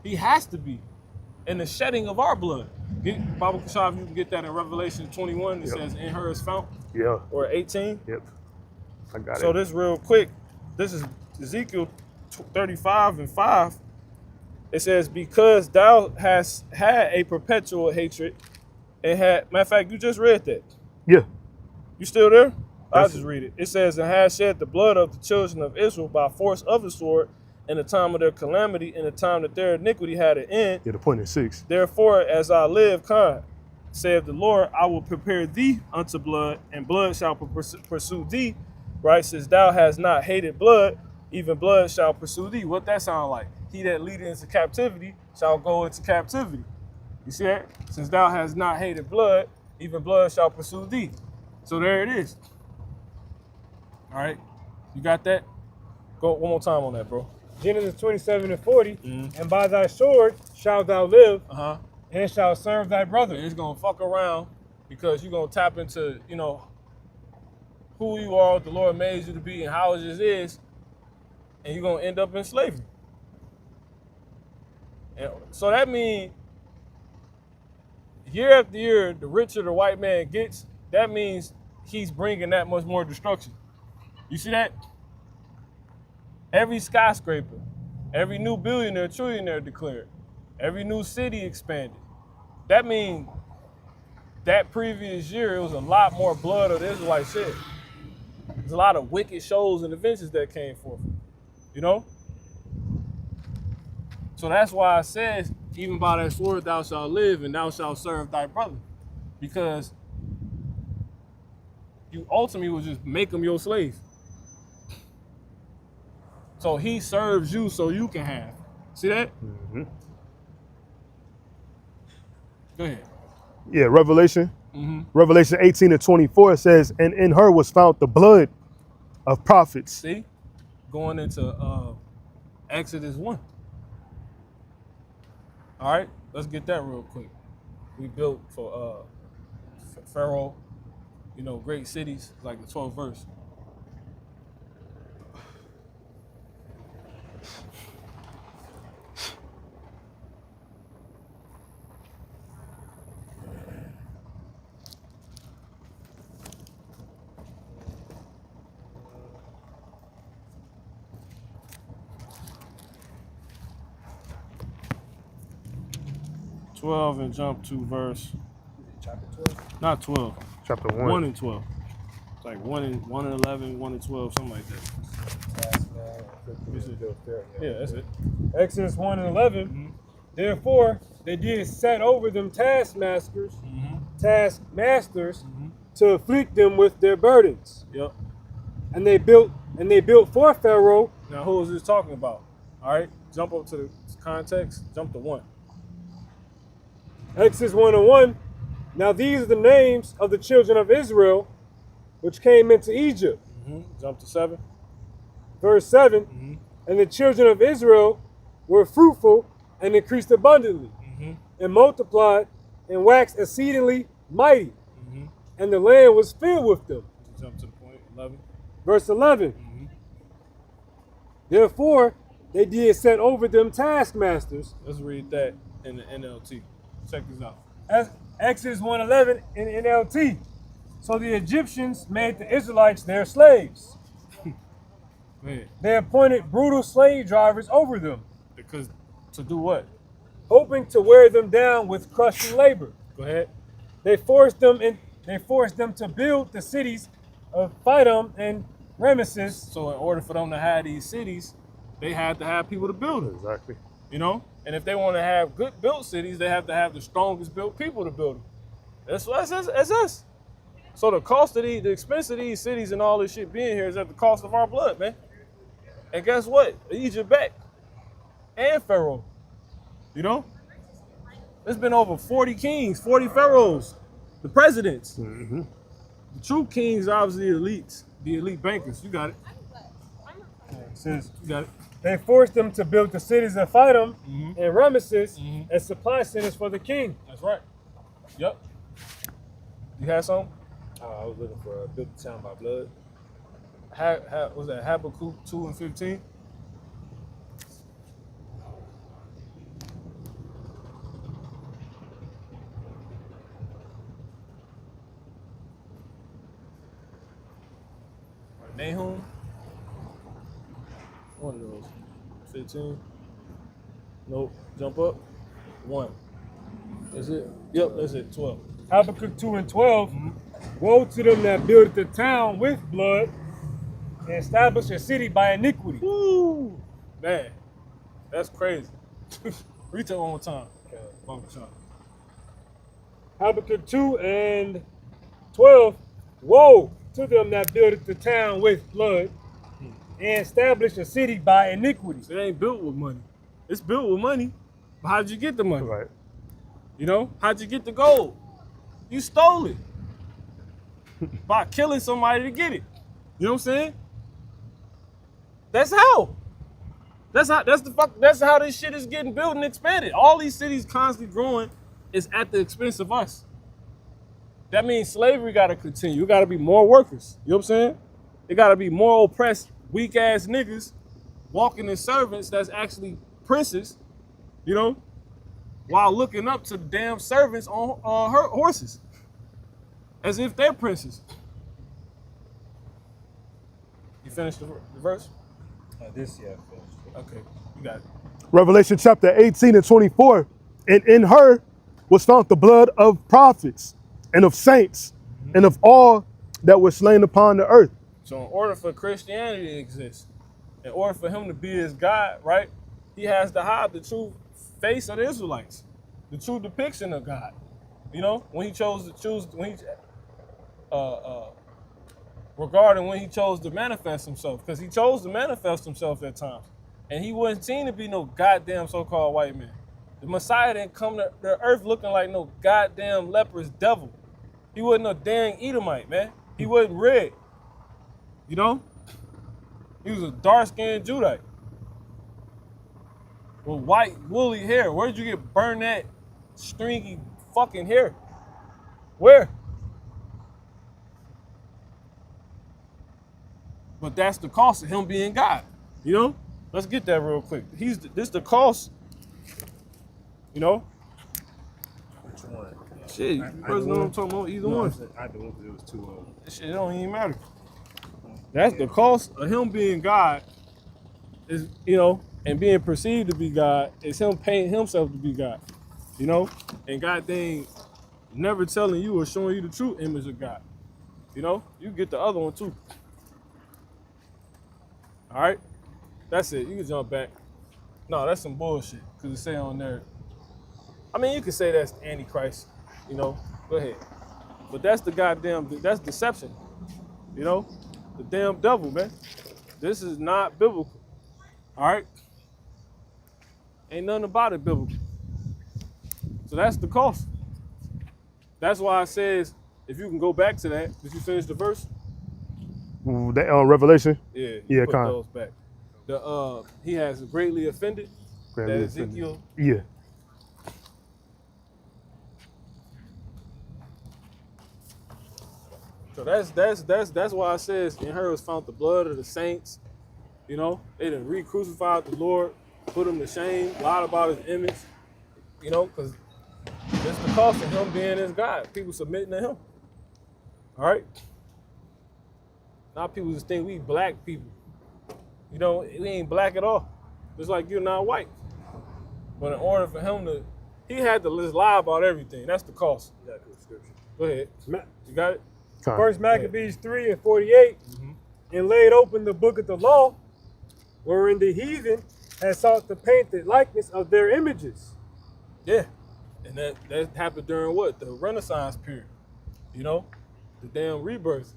Speaker 2: He has to be. In the shedding of our blood. Bible Kashav, you can get that in Revelation 21. It says, in her is found.
Speaker 1: Yeah.
Speaker 2: Or 18.
Speaker 1: Yep. I got
Speaker 2: So
Speaker 1: it.
Speaker 2: this real quick. This is Ezekiel 35:5. It says, because thou hast had a perpetual hatred, and had, matter of fact, you just read that.
Speaker 1: Yeah.
Speaker 2: You still there? I'll
Speaker 1: Yes.
Speaker 2: just read it. It says, and has shed the blood of the children of Israel by force of the sword in the time of their calamity, in the time that their iniquity had an end.
Speaker 1: Yeah, the point is 6.
Speaker 2: Therefore, as I live, saith the Lord, I will prepare thee unto blood, and blood shall pursue thee, right? Since thou hast not hated blood, even blood shall pursue thee. What that sound like? He that leadeth into captivity shall go into captivity. You see that? Since thou hast not hated blood, even blood shall pursue thee. So there it is. All right, you got that? Go one more time on that, bro.
Speaker 4: Genesis 27:40. And by thy sword shalt thou live, and shalt serve thy brother.
Speaker 2: And it's gonna fuck around because you're gonna tap into, who you are, what the Lord made you to be, and how it just is, and you're gonna end up in slavery. And so that means year after year, the richer the white man gets, that means he's bringing that much more destruction. You see that? Every skyscraper, every new billionaire, trillionaire declared, every new city expanded. That means that previous year, it was a lot more blood of the Israelite shed. There's a lot of wicked shows and adventures that came forth, So that's why it says, even by that sword thou shalt live, and thou shalt serve thy brother. Because you ultimately will just make him your slave. So he serves you so you can have. See that?
Speaker 1: Mm-hmm.
Speaker 2: Go ahead.
Speaker 1: Yeah, Revelation. Revelation 18:24 says, and in her was found the blood of prophets.
Speaker 2: See? Going into Exodus 1. All right, let's get that real quick. We built for Pharaoh, great cities, like the 12th verse. And jump to verse.
Speaker 4: Chapter 12.
Speaker 2: Not 12.
Speaker 1: Chapter
Speaker 2: 1 and 12. It's like 1 and 11, 1 and 12, something like that. Yeah, that's it.
Speaker 4: Exodus 1:11. Therefore, they did set over them taskmasters to afflict them with their burdens.
Speaker 2: Yep.
Speaker 4: And they built for Pharaoh.
Speaker 2: Now, who is this talking about? All right, jump up to the context. Jump to 1.
Speaker 4: Exodus 1:1. Now these are the names of the children of Israel, which came into Egypt.
Speaker 2: Jump to 7.
Speaker 4: Verse 7. And the children of Israel were fruitful and increased abundantly, and multiplied and waxed exceedingly mighty, and the land was filled with them.
Speaker 2: Jump to the point. 11.
Speaker 4: Verse 11. Therefore they did set over them taskmasters.
Speaker 2: Let's read that in the NLT. Check this out.
Speaker 4: Exodus 1:11 in NLT. So the Egyptians made the Israelites their slaves.
Speaker 2: Man,
Speaker 4: They appointed brutal slave drivers over them,
Speaker 2: because to do what?
Speaker 4: hoping to wear them down with crushing labor.
Speaker 2: Go ahead.
Speaker 4: They forced them to build the cities of Pithom and Ramesses.
Speaker 2: So in order for them to have these cities, they had to have people to build it.
Speaker 1: Exactly.
Speaker 2: And if they want to have good built cities, they have to have the strongest built people to build them. That's us. So the expense of these cities and all this shit being here is at the cost of our blood, man. And guess what? Egypt back. And Pharaoh. There's been over 40 kings, 40 pharaohs, the presidents. The true kings, obviously, elites, the elite bankers. You got it.
Speaker 4: It says,
Speaker 2: You got it.
Speaker 4: they forced them to build the cities of Pithom and Ramesses as supply centers for the king.
Speaker 2: That's right. Yep. You had something?
Speaker 3: I was looking for a built town by blood.
Speaker 2: Was that Habakkuk 2:15? Nahum. One of those. 15. Nope. Jump up. 1. That's it. Yep, that's it. 12.
Speaker 4: Habakkuk 2 and 12. Woe to them that build the town with blood and establish a city by iniquity.
Speaker 2: Woo! Man, that's crazy. Read that one more time. One more time.
Speaker 4: Habakkuk 2 and 12. Woe to them that build the town with blood and establish a city by iniquity.
Speaker 2: It ain't built with money. It's built with money. But how'd you get the money?
Speaker 1: Right.
Speaker 2: You know, how'd you get the gold? You stole it by killing somebody to get it. You know what I'm saying? That's how. That's how this shit is getting built and expanded. All these cities constantly growing is at the expense of us. That means slavery got to continue. It got to be more workers. You know what I'm saying? It got to be more oppressed, weak ass niggas walking as servants that's actually princes. You know, while looking up to the damn servants on her horses, as if they're princes. You finished the verse?
Speaker 4: This, yeah.
Speaker 2: Okay, you got it.
Speaker 1: Revelation chapter 18 and 24. And in her was found the blood of prophets and of saints and of all that were slain upon the earth.
Speaker 2: So in order for Christianity to exist, in order for him to be his God, right, he has to hide the true face of the Israelites, the true depiction of God. You know, when he chose to choose, when he, regarding when he chose to manifest himself, because he chose to manifest himself at times. And he wasn't seen to be no goddamn so-called white man. The Messiah didn't come to the earth looking like no goddamn leprous devil. He wasn't no dang Edomite, man. He wasn't red. You know? He was a dark-skinned Judite with white woolly hair. Where'd you get burned that stringy fucking hair? Where? But that's the cost of him being God. You know? Let's get that real quick. This the cost. You know?
Speaker 3: Which one?
Speaker 2: Shit, you person know what I'm talking about? Either one.
Speaker 3: I had the one because it was too
Speaker 2: Shit, it don't even matter. That's the cost of him being God, is, you know, and being perceived to be God, is him paying himself to be God. You know? And God dang never telling you or showing you the true image of God. You know? You get the other one too. All right? That's it. You can jump back. No, that's some bullshit. Because it say on there. I mean, you could say that's Antichrist. You know? Go ahead. But that's the goddamn, that's deception. You know? The damn devil, man. This is not biblical. All right? Ain't nothing about it biblical. So that's the cost. That's why it says, if you can go back to that, did you finish the verse?
Speaker 1: Revelation.
Speaker 2: Yeah,
Speaker 1: Yeah,
Speaker 2: put
Speaker 1: kinda.
Speaker 2: those back. He has greatly offended.
Speaker 1: Greatly
Speaker 2: that
Speaker 1: offended.
Speaker 2: Ezekiel.
Speaker 1: Yeah.
Speaker 2: So that's why it says in her was found the blood of the saints. You know, they done re-crucified the Lord, put him to shame, lied about his image. You know, because it's the cost of him being his God. People submitting to him. All right. Now people just think we black people. You know, we ain't black at all. Just like you're not white. But in order for him to, he had to just lie about everything. That's the cost.
Speaker 3: You got good scripture.
Speaker 2: Go ahead. You got it?
Speaker 4: First Maccabees 3 and 48, and laid open the book of the law, wherein the heathen had sought to paint the likeness of their images.
Speaker 2: Yeah. And that happened during what? The Renaissance period. You know? The damn rebirth.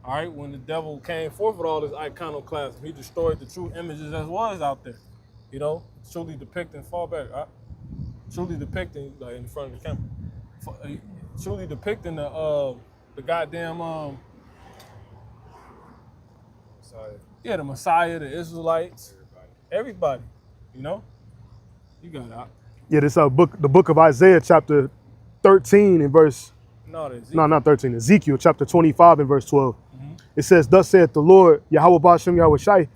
Speaker 2: All right, when the devil came forth with all this iconoclasm, he destroyed the true images that was out there. You know, truly depicting, fall back, truly depicting, like in front of the camera, truly depicting the goddamn,
Speaker 3: Messiah.
Speaker 2: yeah, the Messiah, the Israelites, everybody, you know? You got it.
Speaker 1: Yeah, this the book of Isaiah chapter 13 and verse,
Speaker 2: No,
Speaker 1: not 13, Ezekiel chapter 25 and verse 12. It says, thus saith the Lord, Yahweh Ba'ashem Yahweh Shai,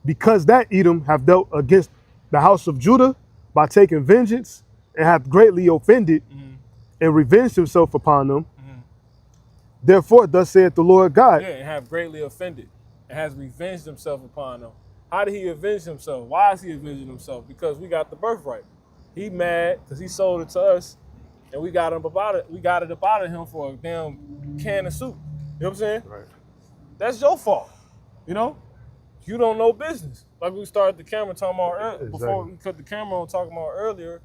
Speaker 1: because that Edom have dealt against the house of Judah by taking vengeance and hath greatly offended and revenged himself upon them. Therefore, thus saith the Lord God.
Speaker 2: Yeah, and have greatly offended. and has revenged himself upon them. How did he avenge himself? Why is he avenging himself? Because we got the birthright. He mad because he sold it to us, and we got him about it. We got it up out of him for a damn can of soup. You know what I'm saying?
Speaker 1: Right.
Speaker 2: That's your fault. You know? You don't know business. Like we started the camera talking about before we cut the camera on talking about earlier.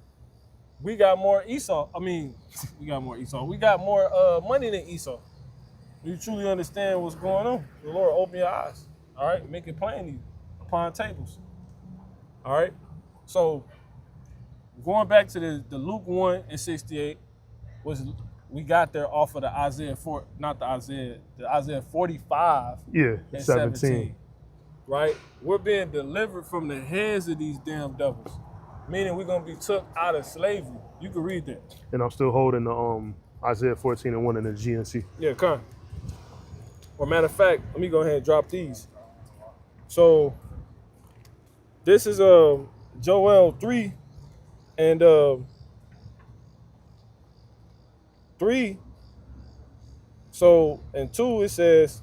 Speaker 2: We got more Esau. I mean, we got more Esau. We got more money than Esau. You truly understand what's going on. The Lord open your eyes. All right? Make it plain to you upon tables. All right? So going back to the Luke 1:68 was we got there off of the Isaiah 45
Speaker 1: Yeah,
Speaker 2: and
Speaker 1: 17.
Speaker 2: Right? We're being delivered from the hands of these damn devils. Meaning we're gonna be took out of slavery. You can read that.
Speaker 1: And I'm still holding the Isaiah 14:1 in the GNC.
Speaker 2: Yeah, come. Or matter of fact, let me go ahead and drop these. So this is Joel 3 and 3. So in 2 it says,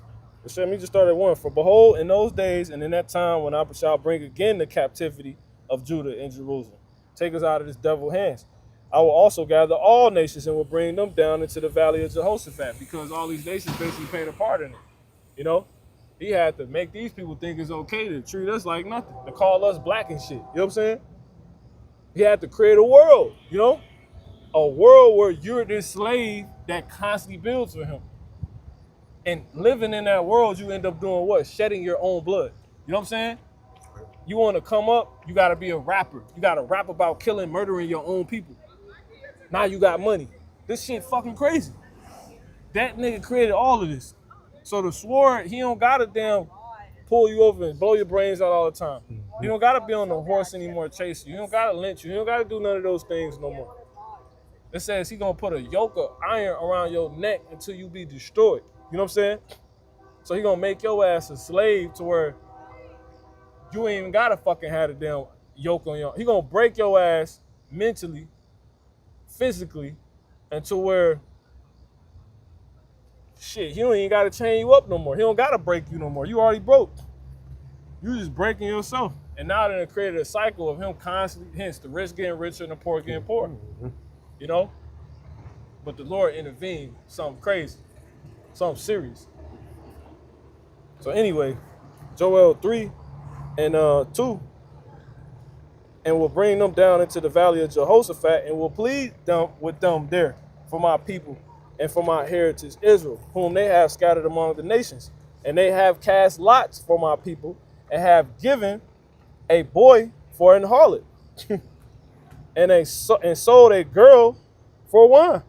Speaker 2: let me just start at 1. For behold, in those days and in that time when I shall bring again the captivity of Judah and Jerusalem, take us out of this devil's hands. I will also gather all nations and will bring them down into the valley of Jehoshaphat, because all these nations basically played a part in it. You know, he had to make these people think it's okay to treat us like nothing, to call us black and shit. You know what I'm saying? He had to create a world, you know, a world where you're this slave that constantly builds for him. And living in that world, you end up doing what? Shedding your own blood. You know what I'm saying? You want to come up, you got to be a rapper. You got to rap about killing, murdering your own people. Now you got money. This shit fucking crazy. That nigga created all of this. So the sword, he don't got to damn pull you over and blow your brains out all the time. You don't got to be on the horse anymore chasing you. You don't got to lynch you. You don't got to do none of those things no more. It says he going to put a yoke of iron around your neck until you be destroyed. You know what I'm saying? So he going to make your ass a slave to where you ain't even got to fucking have a damn yoke on your. He going to break your ass mentally, physically, until where shit, he don't even got to chain you up no more. He don't got to break you no more. You already broke. You just breaking yourself. And now they created a cycle of him constantly, hence the rich getting richer and the poor getting poorer. You know? But the Lord intervened, something crazy, something serious. So anyway, Joel 3 and 2, and will bring them down into the valley of Jehoshaphat, and will plead them with them there for my people and for my heritage Israel, whom they have scattered among the nations. And they have cast lots for my people, and have given a boy for an harlot, and sold a girl for wine,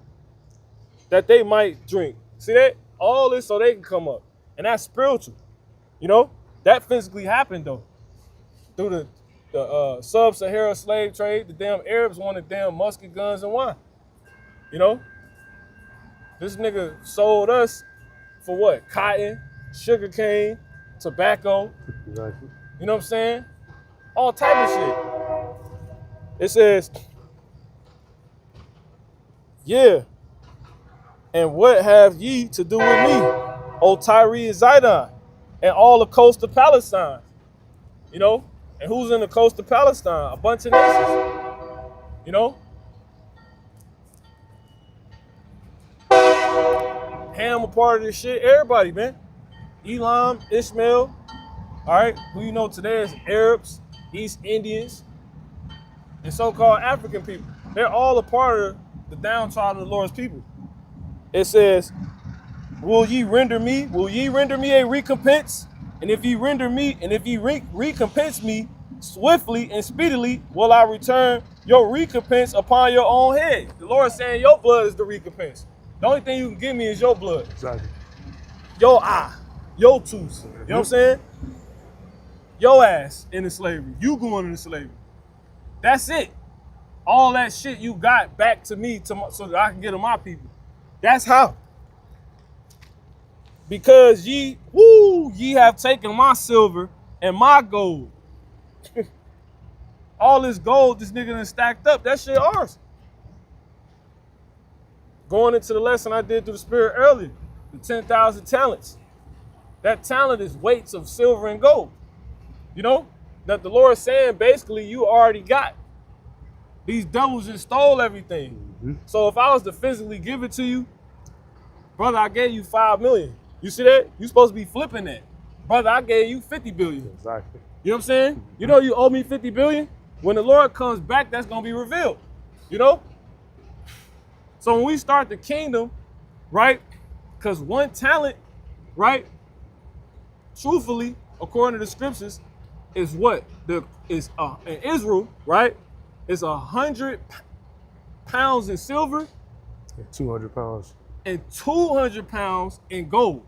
Speaker 2: that they might drink. See that? All this so they can come up. And that's spiritual. You know? That physically happened though. Through the sub-Sahara slave trade, the damn Arabs wanted damn musket guns and wine. You know? This nigga sold us for what? Cotton, sugar cane, tobacco.
Speaker 1: Exactly.
Speaker 2: You know what I'm saying? All type of shit. It says, yeah. And what have ye to do with me, O Tyre and Zidon, and all the coast of Palestine? You know? And who's in the coast of Palestine? A bunch of nations. You know? Ham a part of this shit. Everybody, man. Elam, Ishmael. All right? Who you know today is Arabs, East Indians, and so-called African people. They're all a part of the downtrodden of the Lord's people. It says, will ye render me a recompense? And if ye render me, and if ye recompense me swiftly and speedily, will I return your recompense upon your own head. The Lord is saying your blood is the recompense. The only thing you can give me is your blood.
Speaker 1: Exactly.
Speaker 2: Your eye, your tooth. You know what I'm saying? Your ass into slavery. You going into slavery. That's it. All that shit you got back to me so that I can get to my people. That's how. Because ye have taken my silver and my gold. All this gold this nigga done stacked up, that shit ours. Going into the lesson I did through the Spirit earlier, the 10,000 talents. That talent is weights of silver and gold. You know? That the Lord is saying basically you already got. These devils just stole everything.
Speaker 1: Mm-hmm.
Speaker 2: So if I was to physically give it to you, brother, I gave you 5 million. You see that? You supposed to be flipping that. Brother, I gave you 50 billion.
Speaker 1: Exactly.
Speaker 2: You know what I'm saying? You know you owe me 50 billion? When the Lord comes back, that's gonna be revealed. You know? So when we start the kingdom, right? Because one talent, right? Truthfully, according to the scriptures, is what? In Israel, right? It's 100 pounds in silver
Speaker 1: 200 pounds.
Speaker 2: and 200 pounds in gold.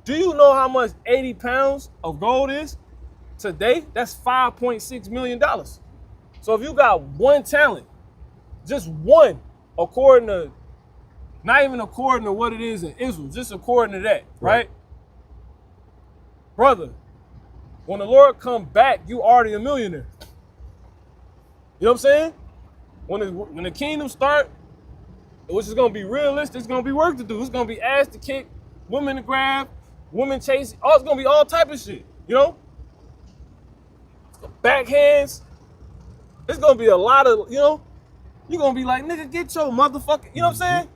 Speaker 2: Do you know how much 80 pounds of gold is? Today, that's $5.6 million. So if you got one talent, just one, according to, not even according to what it is in Israel, just according to that, right? Brother, when the Lord come back, you already a millionaire. You know what I'm saying? When the kingdom start, which is gonna be realistic, it's gonna be work to do. It's gonna be ass to kick, women to grab, women chasing. Oh, it's gonna be all type of shit. You know? Backhands. It's gonna be a lot of, you know, you're gonna be like, nigga, get your motherfucking, you know what I'm saying?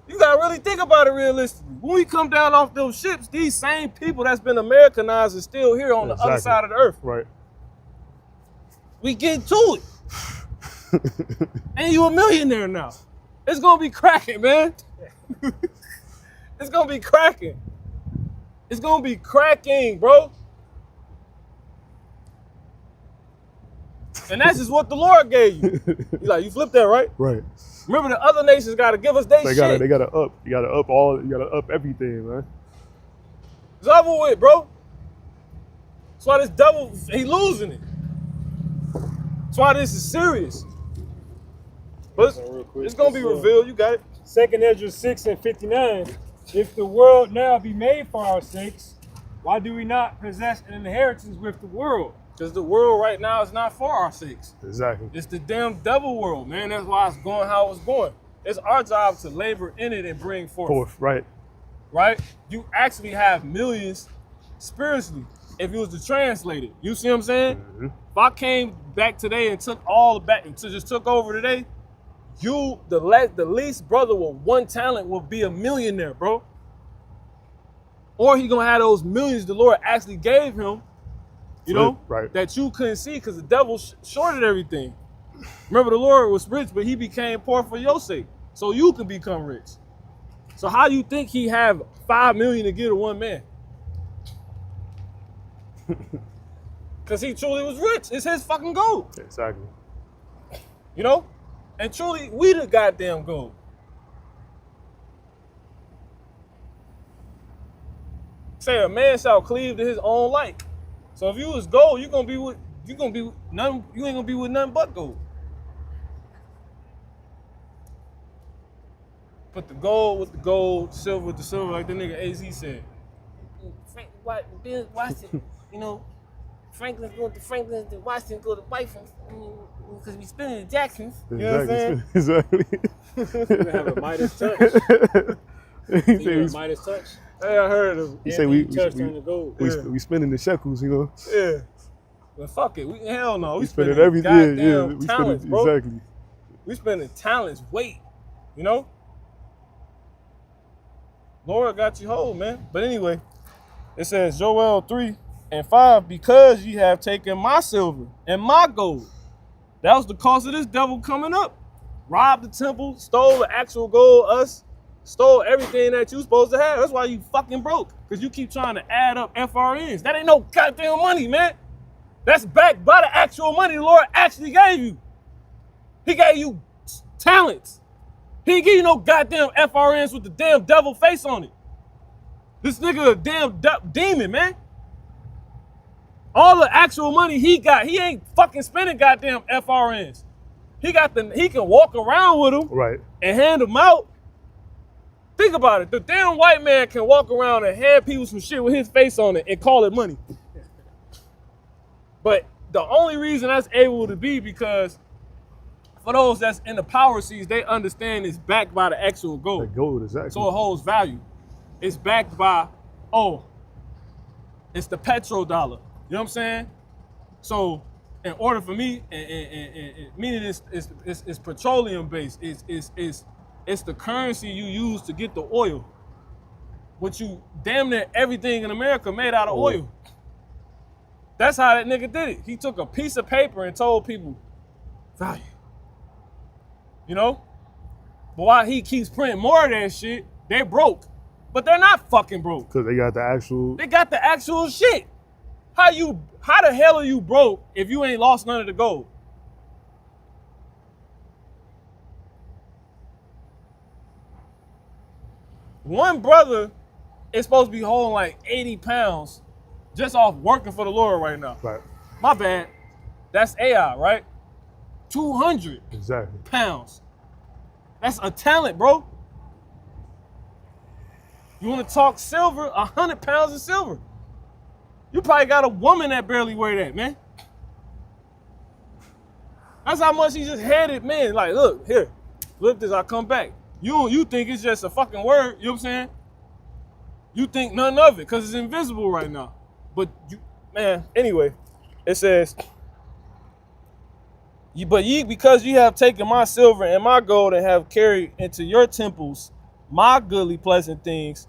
Speaker 2: You gotta really think about it realistically. When we come down off those ships, these same people that's been Americanized is still here on the other side of the earth.
Speaker 1: Right.
Speaker 2: We get to it. And you a millionaire now. It's gonna be cracking, man. It's gonna be cracking. It's gonna be cracking, bro. And that's just what the Lord gave you. You flipped that, right?
Speaker 1: Right.
Speaker 2: Remember, the other nations gotta give us their shit.
Speaker 1: They gotta up. You gotta up everything, man.
Speaker 2: It's over with, bro. That's why this devil, he losing it. That's why this is serious. But it's gonna be revealed. You got it.
Speaker 4: 2nd Ezra 6:59. If the world now be made for our sakes, why do we not possess an inheritance with the world?
Speaker 2: Because the world right now is not for our sakes.
Speaker 1: Exactly.
Speaker 2: It's the damn devil world, man. That's why it's going how it's going. It's our job to labor in it and bring forth.
Speaker 1: Right.
Speaker 2: Right? You actually have millions spiritually if you was to translate it. You see what I'm saying?
Speaker 1: Mm-hmm.
Speaker 2: If I came back today and took all the back and just took over today, the least brother with one talent will be a millionaire, bro. Or he gonna have those millions the Lord actually gave him, you know,
Speaker 1: right,
Speaker 2: that you couldn't see because the devil shorted everything. Remember, the Lord was rich, but he became poor for your sake, so you can become rich. So how you think he have 5 million to give to one man? Because he truly was rich. It's his fucking gold.
Speaker 1: Exactly.
Speaker 2: You know? And truly, we the goddamn gold. Say a man shall cleave to his own like. So if you was gold, you ain't gonna be with nothing but gold. Put the gold with the gold, silver with the silver, like the nigga AZ said.
Speaker 5: Bill Washington, you know, Franklin's going to Franklin, the Washington go to Whitefield, because we spinning the Jacksons.
Speaker 2: You know what I'm saying?
Speaker 1: Exactly.
Speaker 4: We have a Midas touch. Midas touch.
Speaker 2: Hey, I heard of
Speaker 1: He said we
Speaker 4: touched on the gold.
Speaker 1: we spending the shekels, you know.
Speaker 2: Yeah. But fuck it. Hell no.
Speaker 1: We spending everything. Yeah, we
Speaker 2: talents,
Speaker 1: spending
Speaker 2: bro.
Speaker 1: exactly.
Speaker 2: We spending talents, weight, you know? Lord got you whole, man. But anyway, it says Joel 3:5, because ye have taken my silver and my gold. That was the cost of this devil coming up. Robbed the temple, stole the actual gold, stole everything that you supposed to have. That's why you fucking broke. Because you keep trying to add up FRNs. That ain't no goddamn money, man. That's backed by the actual money the Lord actually gave you. He gave you talents. He ain't give you no goddamn FRNs with the damn devil face on it. This nigga a damn demon, man. All the actual money he got, he ain't fucking spending goddamn FRNs. He can walk around with them,
Speaker 1: Right.
Speaker 2: and hand them out. Think about it. The damn white man can walk around and hand people some shit with his face on it and call it money. But the only reason that's able to be because for those that's in the power seats, they understand it's backed by the actual gold.
Speaker 1: That gold, exactly.
Speaker 2: So it holds value. It's backed by oh, it's the petrodollar. You know what I'm saying? So in order for me, and meaning it's petroleum based, it's the currency you use to get the oil. Which you damn near everything in America made out of oil. That's how that nigga did it. He took a piece of paper and told people value. You know? But while he keeps printing more of that shit, they're broke. But they're not fucking broke.
Speaker 1: Because they got the actual.
Speaker 2: They got the actual shit. How the hell are you broke if you ain't lost none of the gold? One brother is supposed to be holding like 80 pounds just off working for the Lord right now.
Speaker 1: Right.
Speaker 2: My bad. That's AI, right? 200
Speaker 1: Exactly.
Speaker 2: pounds. That's a talent, bro. You want to talk silver? 100 pounds of silver. You probably got a woman that barely wear that, man. That's how much he just handed men. Like, look, here, flip this, I'll come back. You think it's just a fucking word, you know what I'm saying? You think none of it, because it's invisible right now. But, man, anyway, it says, but ye, because ye have taken my silver and my gold and have carried into your temples my goodly pleasant things,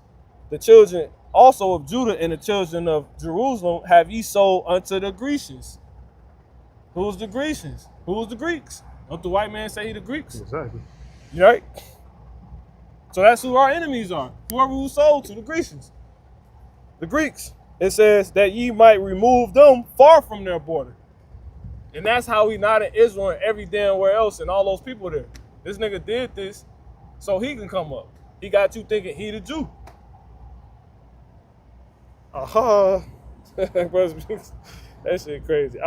Speaker 2: the children also of Judah and the children of Jerusalem have ye sold unto the Grecians. Who's the Grecians? Who's the Greeks? Don't the white man say he the Greeks?
Speaker 1: Exactly.
Speaker 2: You right? So that's who our enemies are. Whoever who sold to the Grecians. The Greeks. It says that ye might remove them far from their border. And that's how we not in Israel and every damn where else and all those people there. This nigga did this so he can come up. He got you thinking he the Jew. That shit crazy.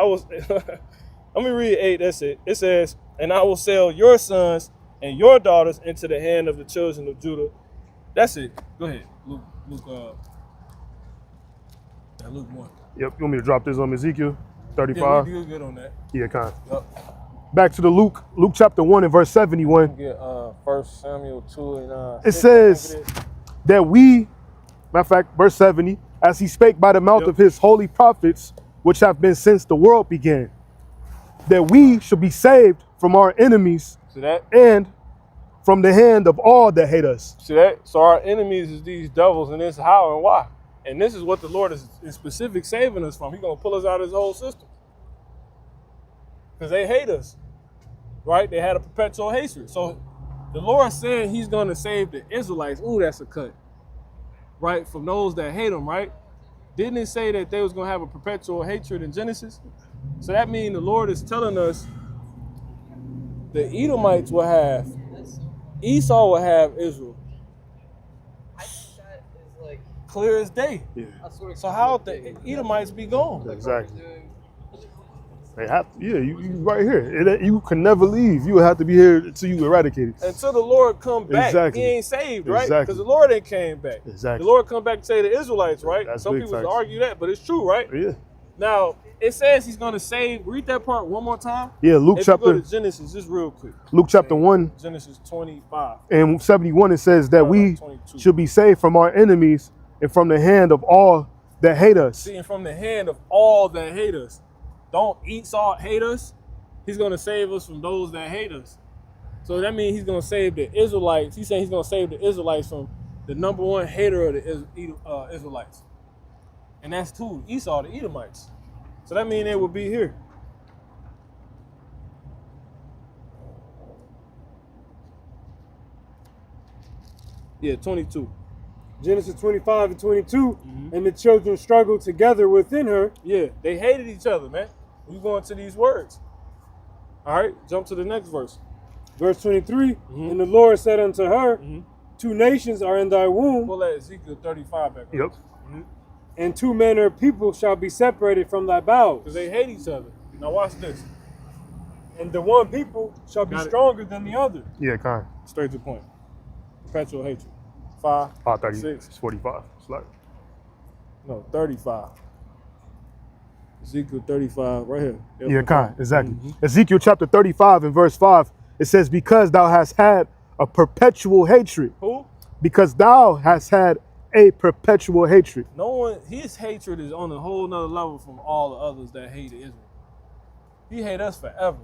Speaker 2: Let me read 8, that's it. It says, and I will sell your sons and your daughters into the hand of the children of Judah. That's it. Go ahead. Luke 1.
Speaker 1: Yep. You want me to drop this on Ezekiel 35?
Speaker 2: Yeah, we do good on that.
Speaker 1: Yeah, kind.
Speaker 2: Yep.
Speaker 1: Back to the Luke chapter 1 and verse 71.
Speaker 2: Get 1 Samuel 2 and
Speaker 1: It says that we, matter of fact, verse 70, as he spake by the mouth of his holy prophets, which have been since the world began, that we should be saved from our enemies
Speaker 2: See that?
Speaker 1: and from the hand of all that hate us.
Speaker 2: See that? So our enemies is these devils, and this is how and why. And this is what the Lord is specific saving us from. He's going to pull us out of his whole system. Because they hate us, right? They had a perpetual hatred. So the Lord said he's going to save the Israelites. Ooh, that's a cut. Right? From those that hate him, right? Didn't it say that they was going to have a perpetual hatred in Genesis? So that means the Lord is telling us the Edomites will have, Esau will have Israel. Clear as day.
Speaker 1: Yeah,
Speaker 2: So how the Edomites be gone?
Speaker 1: exactly. They have to, yeah, you right here. You can never leave. You would have to be here until you eradicate it.
Speaker 2: Until the Lord come back,
Speaker 1: Exactly.
Speaker 2: he ain't saved, right?
Speaker 1: Exactly.
Speaker 2: Because the Lord ain't came back.
Speaker 1: Exactly.
Speaker 2: The Lord come back to say the Israelites, right?
Speaker 1: That's
Speaker 2: Some
Speaker 1: big
Speaker 2: people
Speaker 1: facts.
Speaker 2: argue that, but it's true, right?
Speaker 1: Yeah.
Speaker 2: Now, it says he's going to save. Read that part one more time.
Speaker 1: Yeah, Luke
Speaker 2: If you go
Speaker 1: chapter
Speaker 2: to Genesis, just real quick.
Speaker 1: Luke chapter 1
Speaker 2: Genesis 25.
Speaker 1: and 71, it says that we
Speaker 2: 22.
Speaker 1: should be saved from our enemies and from the hand of all that hate us.
Speaker 2: See, and from the hand of all that hate us. Don't Esau hate us. He's going to save us from those that hate us. So that means he's going to save the Israelites. He's saying he's going to save the Israelites from the number one hater of the Israelites. And that's two, Esau, the Edomites. So that means they will be here. Yeah, 22.
Speaker 4: Genesis 25 and 22, and the children struggled together within her.
Speaker 2: Yeah, they hated each other, man. We go into these words. All right, jump to the next verse.
Speaker 4: Verse 23, and the Lord said unto her, 2 nations are in thy womb,
Speaker 2: Pull that Ezekiel 35 back up.
Speaker 1: Yep.
Speaker 4: and 2 manner of people shall be separated from thy bowels.
Speaker 2: Because they hate each other. Now watch this.
Speaker 4: And the one people shall be
Speaker 2: Got it.
Speaker 4: stronger than the other.
Speaker 1: Yeah, kind.
Speaker 2: Straight to the point. Perpetual hatred. 5,
Speaker 1: 30,
Speaker 2: 6,
Speaker 1: it's 45. It's like,
Speaker 2: no, 35. Ezekiel 35, right here.
Speaker 1: yeah, kind. Exactly. Ezekiel chapter 35 and verse 5, it says, because thou hast had a perpetual hatred.
Speaker 2: Who?
Speaker 1: Because thou hast had a perpetual hatred.
Speaker 2: No one, his hatred is on a whole nother level from all the others that hated Israel. He hate us forever.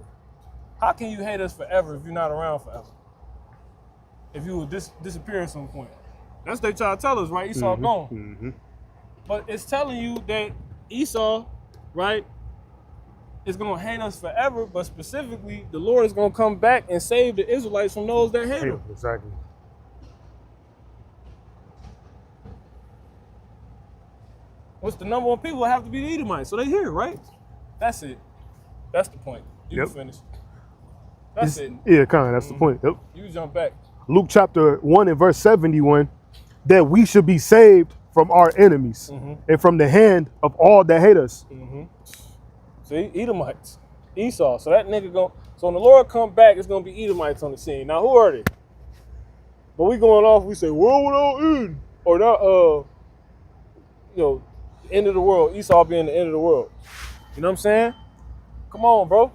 Speaker 2: How can you hate us forever if you're not around forever? If you would disappear at some point. That's what they try to tell us, right? Esau gone. But it's telling you that Esau, right, is going to hate us forever, but specifically, the Lord is going to come back and save the Israelites from those that hate him.
Speaker 1: Exactly.
Speaker 2: What's the number one people that have to be the Edomites? So they here, right? That's it. That's the point. You can finish. That's it.
Speaker 1: Yeah, that's the point. Yep.
Speaker 2: You jump back.
Speaker 1: Luke chapter 1 and verse 71, that we should be saved from our enemies and from the hand of all that hate us.
Speaker 2: See, Edomites, Esau. So that nigga so when the Lord come back, it's gonna be Edomites on the scene. Now who are they? But we going off, we say, world without end. Or that end of the world, Esau being the end of the world. You know what I'm saying? Come on, bro.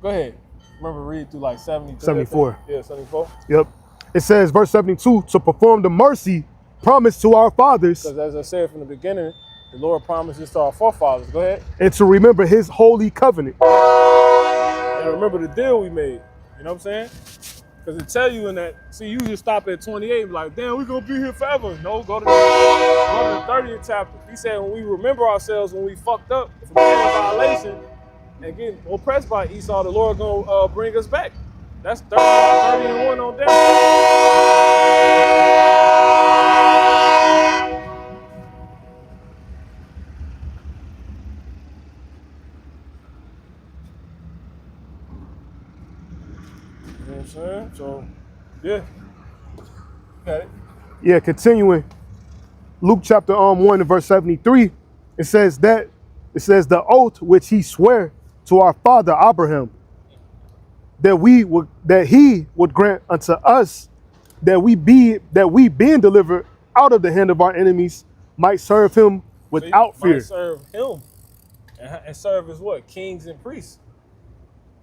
Speaker 2: Go ahead. Remember, read through like
Speaker 1: 74.
Speaker 2: Yeah, 74.
Speaker 1: Yep. It says, verse 72, to perform the mercy promised to our fathers.
Speaker 2: Because as I said from the beginning, the Lord promised this to our forefathers. Go ahead.
Speaker 1: And to remember his holy covenant.
Speaker 2: And remember the deal we made. You know what I'm saying? Because it tell you in that, see, you just stop at 28 and be like, damn, we're going to be here forever. No, go to the 30th chapter. He said when we remember ourselves when we fucked up from a violation and getting oppressed by Esau, the Lord going to bring us back. That's 30 and 1 on down. You know what I'm saying? So, yeah. Got it.
Speaker 1: Yeah, continuing. Luke chapter 1 and verse 73, it says the oath which he sware to our father Abraham, that he would grant unto us that we being delivered out of the hand of our enemies might serve him without fear.
Speaker 2: Might serve him and serve as what? Kings and priests.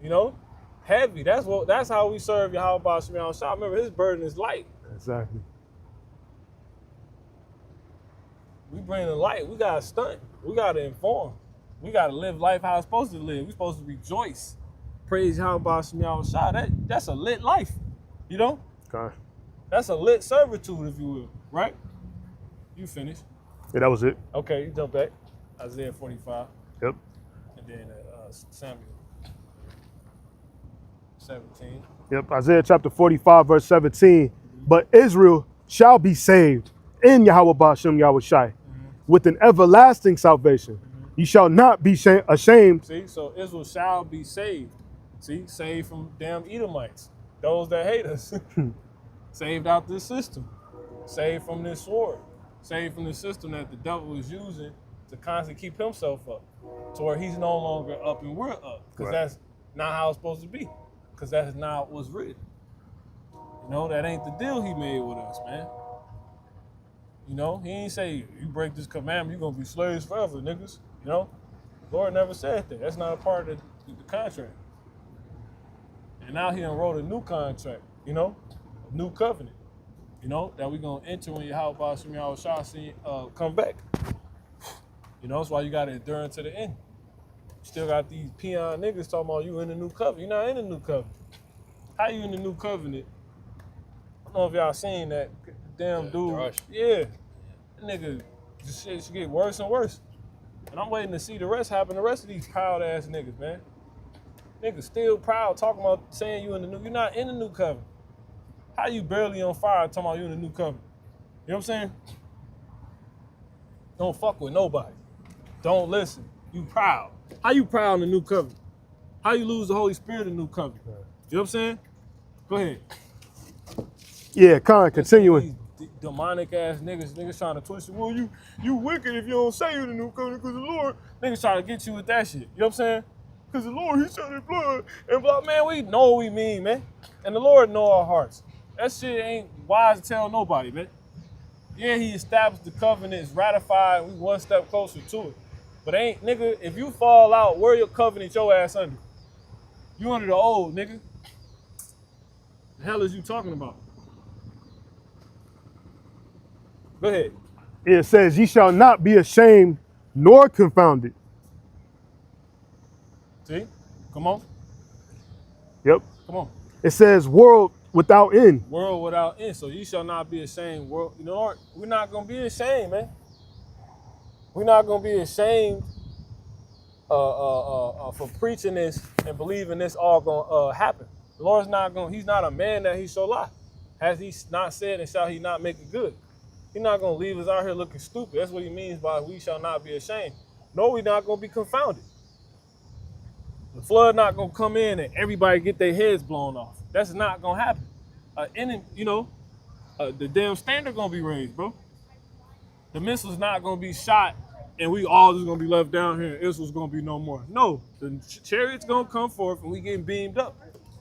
Speaker 2: You know? Heavy. That's how we serve Yahweh Shema Shah. Remember, his burden is light.
Speaker 1: Exactly.
Speaker 2: We bring the light. We gotta stunt. We gotta inform. We gotta live life how it's supposed to live. We're supposed to rejoice. Praise Yahweh Shema Shah. That's a lit life. You know?
Speaker 1: Okay.
Speaker 2: That's a lit servitude, if you will. Right? You finish.
Speaker 1: Yeah, that was it.
Speaker 2: Okay, you jump back. Isaiah 45.
Speaker 1: Yep.
Speaker 2: And then Samuel 17.
Speaker 1: Yep. Isaiah chapter 45, verse 17. But Israel shall be saved in Yahweh Ba'ashem Yahweh Shai with an everlasting salvation. You shall not be ashamed.
Speaker 2: See, so Israel shall be saved. See, saved from damn Edomites, those that hate us. Saved out this system. Saved from this sword. Saved from the system that the devil is using to constantly keep himself up. To where he's no longer up and we're up. Because that's not how it's supposed to be. Because that's not what's written. You know, that ain't the deal he made with us, man. You know, he ain't say, you break this commandment, you're going to be slaves forever, niggas. You know, Lord never said that. That's not a part of the contract. And now he done wrote a new contract, you know, a new covenant, you know, that we're going to enter when Yahweh Shema Yahweh Shah come back. You know, that's why you got to endure until the end. Still got these peon niggas talking about you in the new covenant. You're not in the new covenant. How you in the new covenant? I don't know if y'all seen that damn dude. Yeah. That nigga, this shit should get worse and worse. And I'm waiting to see the rest happen. The rest of these proud ass niggas, man. Niggas still proud talking about saying you're not in the new covenant. How you barely on fire talking about you in the new covenant? You know what I'm saying? Don't fuck with nobody. Don't listen. You proud. How you proud in the new covenant? How you lose the Holy Spirit in the new covenant? You know what I'm saying? Go ahead.
Speaker 1: Yeah, continuing.
Speaker 2: These demonic ass niggas trying to twist it. Well, you wicked if you don't say you in the new covenant because the Lord, niggas trying to get you with that shit. You know what I'm saying? Because the Lord, he shed his blood. And blah, man, we know what we mean, man. And the Lord know our hearts. That shit ain't wise to tell nobody, man. Yeah, he established the covenant, it's ratified, we one step closer to it. But ain't, nigga, if you fall out, where your covenant your ass under? You under the old, nigga. The hell is you talking about? Go ahead.
Speaker 1: It says, ye shall not be ashamed nor confounded.
Speaker 2: See? Come on.
Speaker 1: Yep.
Speaker 2: Come on.
Speaker 1: It says, world without end.
Speaker 2: World without end. So ye shall not be ashamed. World, you know what? We're not gonna be ashamed, man. We're not gonna be ashamed for preaching this and believing this all gonna happen. The Lord's not gonna. He's not a man that he shall lie. Has he not said, and shall he not make it good? He's not gonna leave us out here looking stupid. That's what he means by we shall not be ashamed. No, we're not gonna be confounded. The flood not gonna come in and everybody get their heads blown off. That's not gonna happen. The damn standard gonna be raised, bro. The missile's not gonna be shot and we all just gonna be left down here and Israel's gonna be no more. No, the chariot's gonna come forth and we getting beamed up.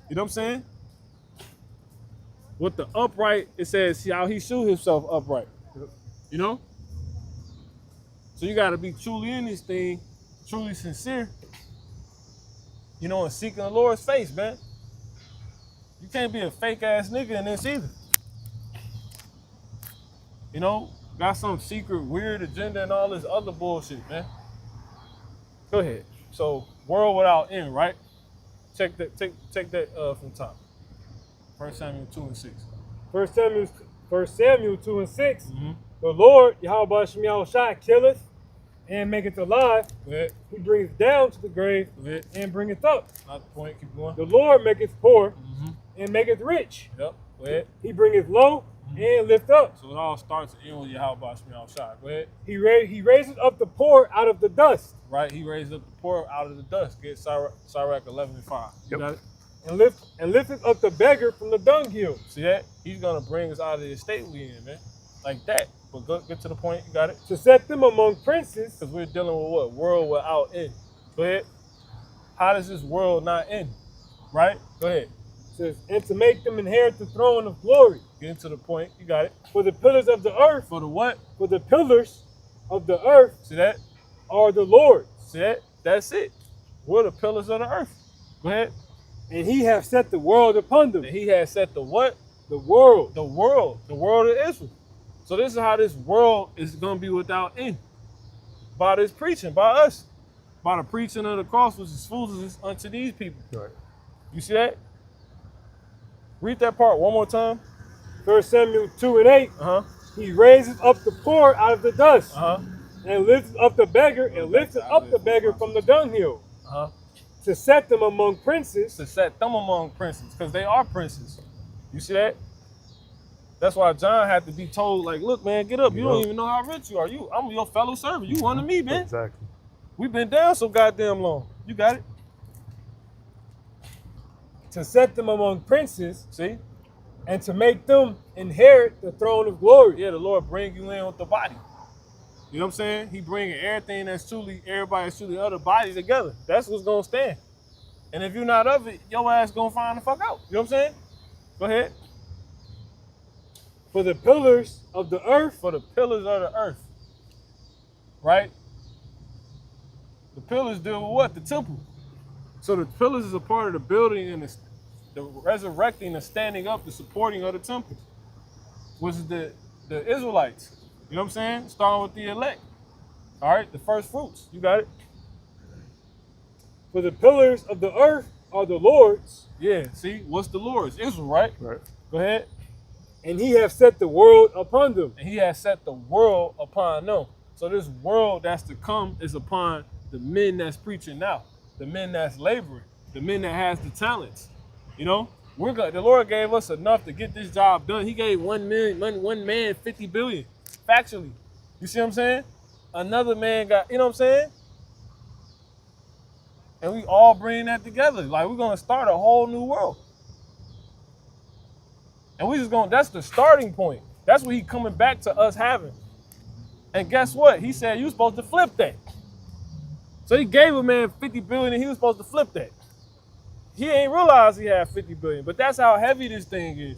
Speaker 2: You know what I'm saying? With the upright, it says how he shoot himself upright. You know? So you gotta be truly in this thing, truly sincere. You know, and seeking the Lord's face, man. You can't be a fake ass nigga in this either. You know, got some secret weird agenda and all this other bullshit, man. Go ahead. So, world without end, right? Check that. Take that from top. 1 Samuel 2 and 6.
Speaker 4: 1 Samuel 2 and 6. The Lord, Yahweh Shem Yahushua, killeth and maketh alive.
Speaker 2: Go ahead.
Speaker 4: He bringeth down to the grave
Speaker 2: Go ahead.
Speaker 4: and bringeth up.
Speaker 2: Not the point. Keep going.
Speaker 4: The Lord maketh poor and maketh rich.
Speaker 2: Yep. Go ahead.
Speaker 4: He bringeth low and lift up.
Speaker 2: So it all starts and ends with Yahweh Shemiah Shai. Go ahead.
Speaker 4: He raises up the poor out of the dust.
Speaker 2: Right. He raised up the poor out of the dust. Get Sirach 11 and 5. You
Speaker 1: Yep.
Speaker 2: got it?
Speaker 4: And lifteth up the beggar from the dunghill.
Speaker 2: See that? He's gonna bring us out of the state we in, man. Like that. But go get to the point. You got it?
Speaker 4: To set them among princes.
Speaker 2: Because we're dealing with what? World without end. Go ahead. How does this world not end? Right? Go ahead.
Speaker 4: Says, and to make them inherit the throne of glory.
Speaker 2: Get to the point. You got it.
Speaker 4: For the pillars of the earth.
Speaker 2: For the what?
Speaker 4: For the pillars of the earth
Speaker 2: See that?
Speaker 4: are the Lord's.
Speaker 2: See that? That's it. We're the pillars of the earth. Go ahead.
Speaker 4: And he hath set the world upon them.
Speaker 2: And he has set the what?
Speaker 4: The world.
Speaker 2: The world of Israel. So this is how this world is going to be without end. By this preaching, by us. By the preaching of the cross, which is foolishness unto these people.
Speaker 1: Right.
Speaker 2: You see that? Read that part one more time.
Speaker 4: 1 Samuel 2 and 8. He raises up the poor out of the dust. And lifts up the beggar and lifts up the beggar from the dunghill. To set them among princes.
Speaker 2: To set them among princes, because they are princes. You see that? That's why John had to be told, like, look, man, get up. You don't even know how rich you are. I'm your fellow servant. You one of me, man.
Speaker 1: Exactly.
Speaker 2: We've been down so goddamn long. You got it?
Speaker 4: To set them among princes.
Speaker 2: See?
Speaker 4: And to make them inherit the throne of glory.
Speaker 2: Yeah, the Lord bring you in with the body. You know what I'm saying? He bringing everything that's truly, everybody that's truly other body together. That's what's going to stand. And if you're not of it, your ass going to find the fuck out. You know what I'm saying? Go ahead.
Speaker 4: For the pillars of the earth.
Speaker 2: For the pillars of the earth. Right? The pillars deal with what? The temple. So the pillars is a part of the building and the resurrecting, the standing up, the supporting of the temple. Which is the Israelites. You know what I'm saying? Starting with the elect. All right? The first fruits. You got it?
Speaker 4: For the pillars of the earth are the Lord's.
Speaker 2: Yeah. See? What's the Lord's? Israel, right?
Speaker 1: Right.
Speaker 2: Go ahead.
Speaker 4: And he hath set the world upon them.
Speaker 2: And he has set the world upon them. So this world that's to come is upon the men that's preaching now, the men that's laboring, the men that has the talents. You know, the Lord gave us enough to get this job done. He gave one man 50 billion, factually. You see what I'm saying? Another man got, you know what I'm saying? And we all bring that together. Like, we're gonna start a whole new world. And we just that's the starting point. That's what he coming back to us having. And guess what? He said you supposed to flip that. So he gave a man 50 billion and he was supposed to flip that. He ain't realized he had 50 billion, but that's how heavy this thing is.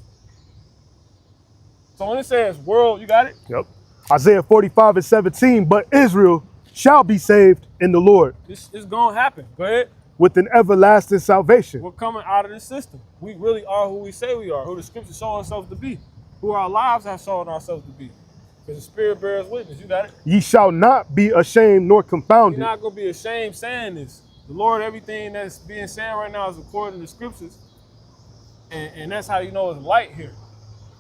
Speaker 2: So when it says world, you got it?
Speaker 1: Yep. Isaiah 45 and 17, but Israel shall be saved in the Lord.
Speaker 2: This is gonna happen. Go ahead.
Speaker 1: With an everlasting salvation.
Speaker 2: We're coming out of this system. We really are who we say we are, who the scriptures show ourselves to be, who our lives have shown ourselves to be. Because the Spirit bears witness. You got it?
Speaker 1: Ye shall not be ashamed nor
Speaker 2: You're
Speaker 1: confounded.
Speaker 2: not going to be ashamed saying this. The Lord, everything that's being said right now is according to the scriptures. And that's how you know it's light here.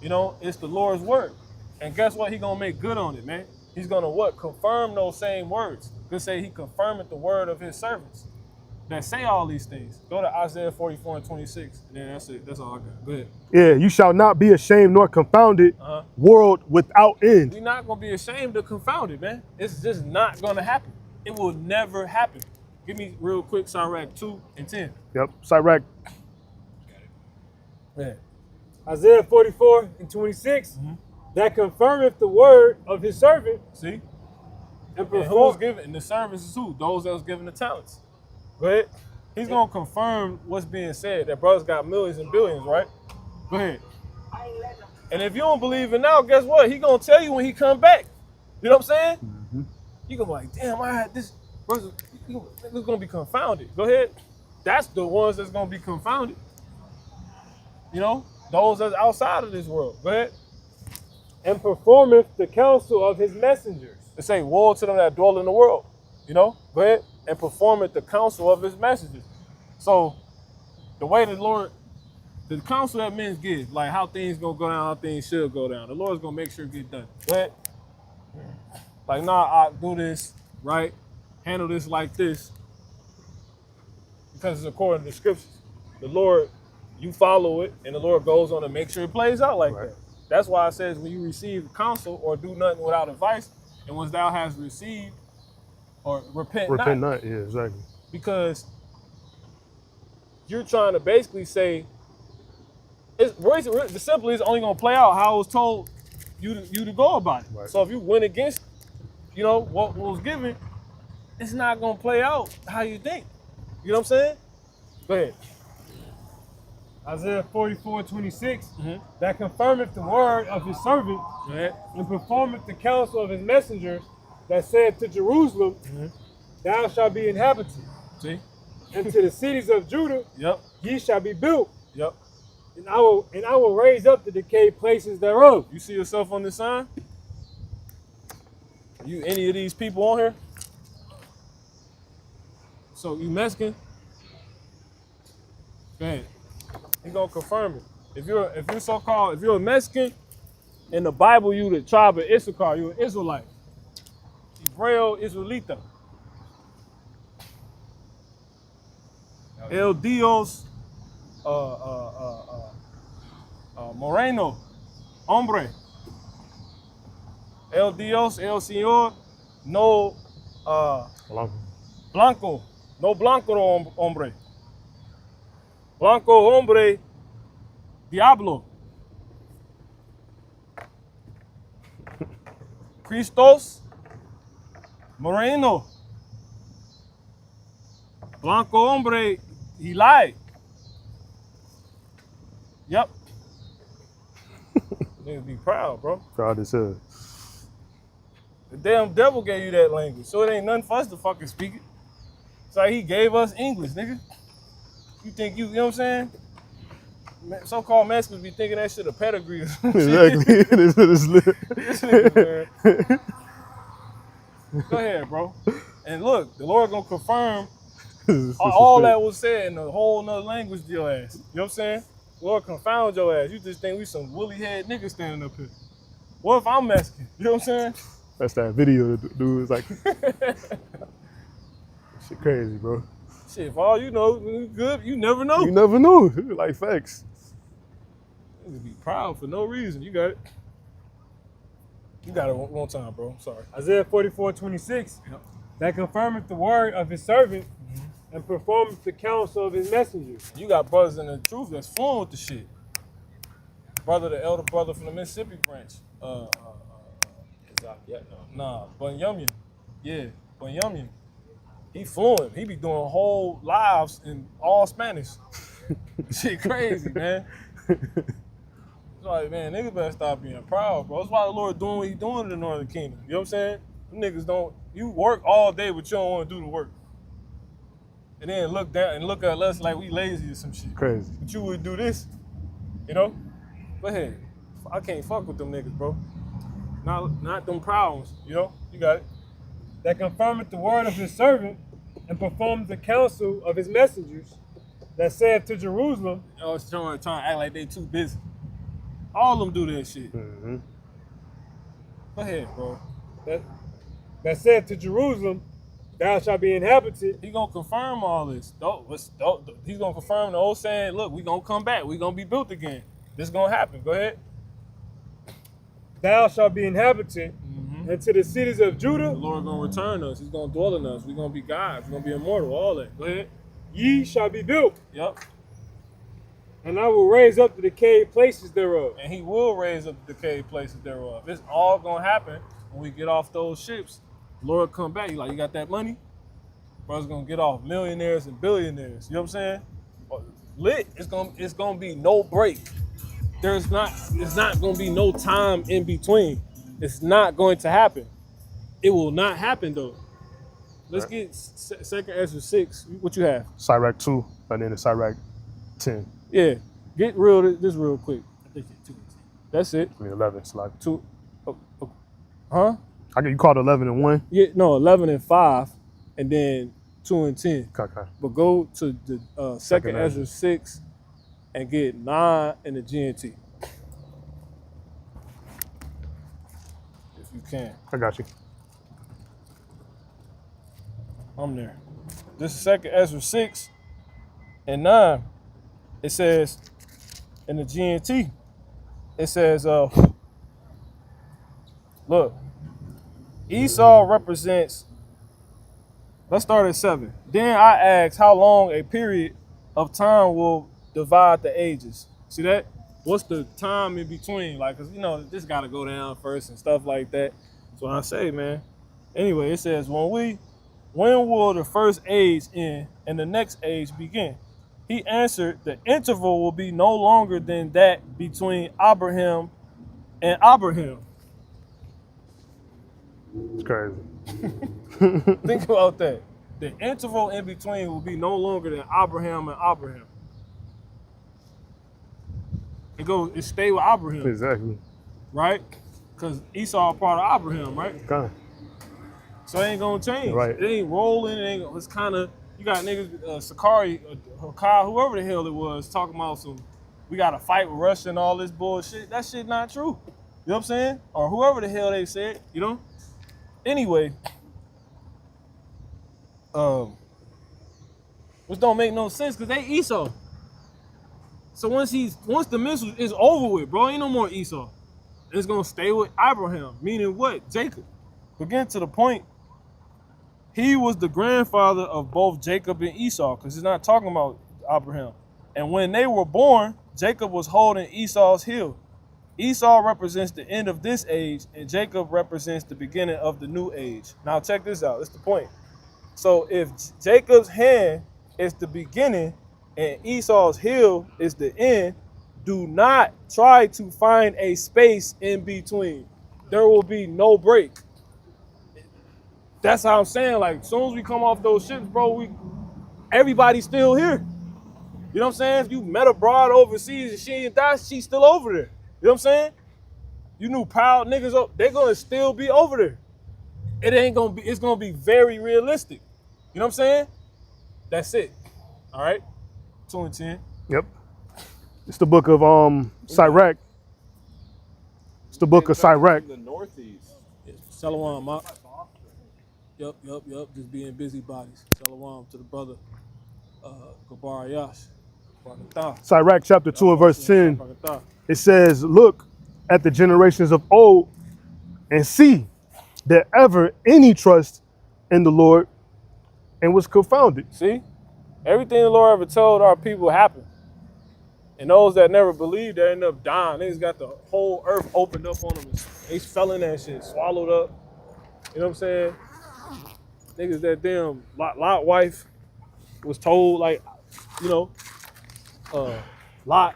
Speaker 2: You know, it's the Lord's word. And guess what? He's going to make good on it, man. He's going to what? Confirm those same words. Good say he confirmed the word of his servants that say all these things. Go to Isaiah 44 and 26. And then that's it. That's all I got. Go ahead.
Speaker 1: Yeah, you shall not be ashamed nor confounded,
Speaker 2: Uh-huh.
Speaker 1: world without end.
Speaker 2: We're not going to be ashamed to confound it, man. It's just not going to happen. It will never happen. Give me real quick Sirach 2 and 10.
Speaker 1: Yep, Sirach.
Speaker 2: Yeah.
Speaker 4: Isaiah 44 and 26, that confirmeth the word of his servant
Speaker 2: See?
Speaker 4: and
Speaker 2: And who's
Speaker 4: perform.
Speaker 2: giving? The servants is who? Those that was given the talents.
Speaker 4: Go ahead.
Speaker 2: He's going to confirm what's being said. That brother's got millions and billions, right? Go ahead. And if you don't believe it now, guess what? He going to tell you when he come back. You know what I'm saying? You going to be like, damn, I had this. Brother, it's going to be confounded. Go ahead. That's the ones that's going to be confounded. You know? Those that's outside of this world. Go ahead.
Speaker 4: And performeth the counsel of his messengers.
Speaker 2: It say, woe to them that dwell in the world. You know? Go ahead. And performeth the counsel of his messengers. So, the way the Lord, the counsel that men give, like how things gonna go down, how things should go down, the Lord's gonna make sure it get done. Go ahead. Like, nah, I do this, right? Handle this like this. Because it's according to the scriptures. The Lord, you follow it, and the Lord goes on to make sure it plays out like that. That's why it says when you receive counsel or do nothing without advice, and once thou hast received, or repent not.
Speaker 1: Yeah, exactly.
Speaker 2: Because you're trying to basically say, the simple is only going to play out how it was told you to go about it.
Speaker 1: Right.
Speaker 2: So if you went against, you know, what was given, it's not going to play out how you think. You know what I'm saying? Go ahead.
Speaker 4: Isaiah 44 and 26, that confirmeth the word of his servant
Speaker 2: Go ahead.
Speaker 4: and performeth the counsel of his messengers, that said to Jerusalem, thou shalt be inhabited,
Speaker 2: See?
Speaker 4: and to the cities of Judah,
Speaker 2: Yep.
Speaker 4: ye shall be built,
Speaker 2: Yep.
Speaker 4: and I will raise up the decayed places thereof.
Speaker 2: You see yourself on this sign? You any of these people on here? So you Mexican? Go ahead. He's gonna confirm it. If you're so-called, if you're a Mexican, in the Bible you the tribe of Issachar, you're an Israelite. Hebreo Israelita. El Dios Moreno, hombre. El Dios, El Señor, no blanco, no blanco hombre. Blanco hombre, diablo. Christos, Moreno. Blanco hombre, he lied. Yep. Niggas be proud, bro.
Speaker 1: Proud as hell.
Speaker 2: The damn devil gave you that language, so it ain't nothing for us to fucking speak it. It's like he gave us English, nigga. You think you know what I'm saying? So-called Mexicans be thinking that shit a pedigree or some shit.
Speaker 1: Exactly.
Speaker 2: This nigga, man. Go ahead, bro. And look, the Lord gonna confirm all that was said in a whole nother language to your ass. You know what I'm saying? Lord confound your ass. You just think we some woolly head niggas standing up here. What if I'm Mexican? You know what I'm saying?
Speaker 1: That's that video, dude. It's like, shit crazy, bro.
Speaker 2: Shit, for all you know, good, you never know.
Speaker 1: You never know. Like facts.
Speaker 2: Niggas be proud for no reason. You got it. You got it one time, bro. Sorry.
Speaker 4: Isaiah 44 and 26,
Speaker 2: Yep.
Speaker 4: that confirmeth the word of his servant and performeth the counsel of his messengers.
Speaker 2: You got brothers in the truth that's flowing with the shit. Brother, the elder brother from the Mississippi branch. Nah, Bunyamin. Yeah, Bunyamin. He fluent. He be doing whole lives in all Spanish. Shit crazy, man. It's like, man, niggas better stop being proud, bro. That's why the Lord doing what he doing in the Northern Kingdom. You know what I'm saying? Them niggas don't, you work all day, but you don't want to do the work. And then look down and look at us like we lazy or some shit.
Speaker 1: Crazy.
Speaker 2: But you would do this, you know? Go ahead. I can't fuck with them niggas, bro. Not them proud ones, you know? You got it.
Speaker 4: That confirmeth the word of his servant, and performs the counsel of his messengers, that saith to Jerusalem,
Speaker 2: Always trying to act like they too busy. All of them do that shit.
Speaker 1: Mhm.
Speaker 2: Go ahead, bro.
Speaker 4: that said to Jerusalem, thou shalt be inhabited,
Speaker 2: He gonna confirm all this. He's gonna confirm the old saying, look, we gonna come back. We gonna be built again. This gonna happen. Go ahead.
Speaker 4: thou shalt be inhabited,
Speaker 2: Mm-hmm.
Speaker 4: and to the cities of
Speaker 2: The
Speaker 4: Judah,
Speaker 2: Lord gonna return us. He's gonna dwell in us. We gonna be gods. We gonna be immortal. All that. Go ahead.
Speaker 4: ye shall be built,
Speaker 2: Yep.
Speaker 4: and I will raise up the decayed places thereof.
Speaker 2: And he will raise up the decayed places thereof. It's all gonna happen when we get off those ships. The Lord come back. He like, you got that money? Bro's gonna get off millionaires and billionaires. You know what I'm saying? Lit. It's gonna be no break. It's not gonna be no time in between. It's not going to happen. It will not happen though. Let's get Second Ezra 6. What you have?
Speaker 1: Sirach 2, and then the Sirach 10.
Speaker 2: Yeah. Get this real quick.
Speaker 4: I think it's 2 and 10.
Speaker 2: That's it.
Speaker 1: I mean 11. It's like
Speaker 2: Two. Huh?
Speaker 1: I get you called 11 and 1.
Speaker 2: Yeah, no, 11 and 5, and then 2 and 10.
Speaker 1: Okay.
Speaker 2: But go to the Second
Speaker 1: Second
Speaker 2: Ezra 6 and get 9 in the GNT. If you can.
Speaker 1: I got you.
Speaker 2: I'm there. This is Second Ezra 6 and 9. It says in the GNT, it says, look, Esau represents, let's start at 7. Then I asked how long a period of time will divide the ages. See that? What's the time in between? Like, cause you know, this gotta go down first and stuff like that. That's what I say, man. Anyway, it says, when will the first age end and the next age begin? He answered, the interval will be no longer than that between Abraham and Abraham.
Speaker 1: It's crazy.
Speaker 2: Think about that. The interval in between will be no longer than Abraham and Abraham. It stay with Abraham,
Speaker 1: Exactly.
Speaker 2: right? Because Esau part of Abraham, right?
Speaker 1: Okay.
Speaker 2: So it ain't gonna change.
Speaker 1: Right.
Speaker 2: It ain't rolling. It's kind of, you got niggas, Sakari, Hakai, whoever the hell it was, talking about we got to fight with Russia and all this bullshit. That shit not true. You know what I'm saying? Or whoever the hell they said, you know? Anyway, which don't make no sense because they Esau. So once the missile is over with, bro, ain't no more Esau. It's gonna stay with Abraham, meaning what? Jacob. But getting to the point, he was the grandfather of both Jacob and Esau, because it's not talking about Abraham. And when they were born, Jacob was holding Esau's heel. Esau represents the end of this age, and Jacob represents the beginning of the new age. Now check this out. That's the point. So if Jacob's hand is the beginning and Esau's heel is the end, do not try to find a space in between. There will be no break. That's how I'm saying. Like, as soon as we come off those ships, bro, everybody's still here. You know what I'm saying? If you met a broad overseas and she ain't died, she's still over there. You know what I'm saying? You knew proud niggas, they're gonna still be over there. It's gonna be very realistic. You know what I'm saying? That's it. All right? 2 and 10.
Speaker 1: Yep. It's the book of Sirach. It's the book of Sirach.
Speaker 3: The northeast.
Speaker 2: Shalom, Mark. Yep. Just being busybodies. Shalom to the brother, Gabar Yash.
Speaker 1: Sirach chapter 2 and verse 10. It says, look at the generations of old and see that ever any trust in the Lord and was confounded.
Speaker 2: See? Everything the Lord ever told our people happened. And those that never believed, they end up dying. They just got the whole earth opened up on them. They fell in that shit, swallowed up. You know what I'm saying? Niggas, that damn Lot wife was told, like, you know, Lot,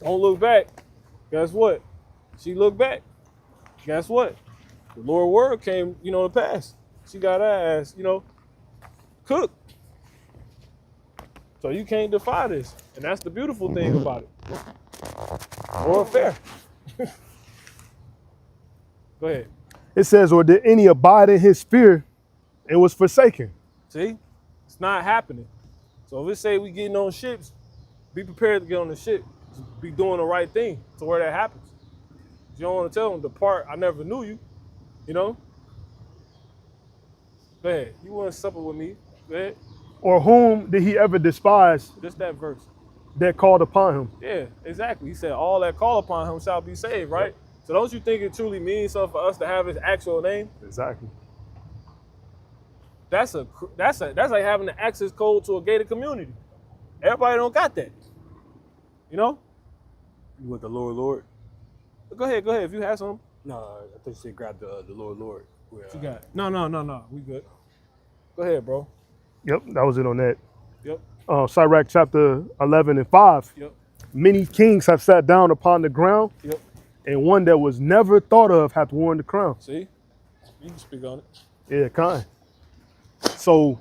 Speaker 2: don't look back. Guess what? She looked back. Guess what? The Lord word came, to pass. She got her ass, cooked. So you can't defy this. And that's the beautiful thing about it. Or fair. Go ahead.
Speaker 1: It says, or did any abide in his fear and was forsaken?
Speaker 2: See? It's not happening. So if it say we getting on ships, be prepared to get on the ship. Be doing the right thing to where that happens. You don't want to tell them, depart, I never knew you. You know? Go ahead. You want to supper with me. Go ahead.
Speaker 1: Or whom did he ever despise
Speaker 2: Just that verse.
Speaker 1: that called upon him?
Speaker 2: Yeah, exactly. He said, all that call upon him shall be saved, right? So don't you think it truly means something for us to have his actual name?
Speaker 1: Exactly.
Speaker 2: That's like having the access code to a gated community. Everybody don't got that. You know?
Speaker 3: You want the Lord?
Speaker 2: Go ahead. If you have some.
Speaker 3: No, I think you said grab the Lord. Where,
Speaker 2: What you got? No. We good. Go ahead, bro.
Speaker 1: Yep, that was it on that.
Speaker 2: Yep.
Speaker 1: Sirach chapter 11 and 5.
Speaker 2: Yep.
Speaker 1: Many kings have sat down upon the ground,
Speaker 2: Yep.
Speaker 1: and one that was never thought of hath worn the crown.
Speaker 2: See? You can speak on it.
Speaker 1: Yeah, kind. So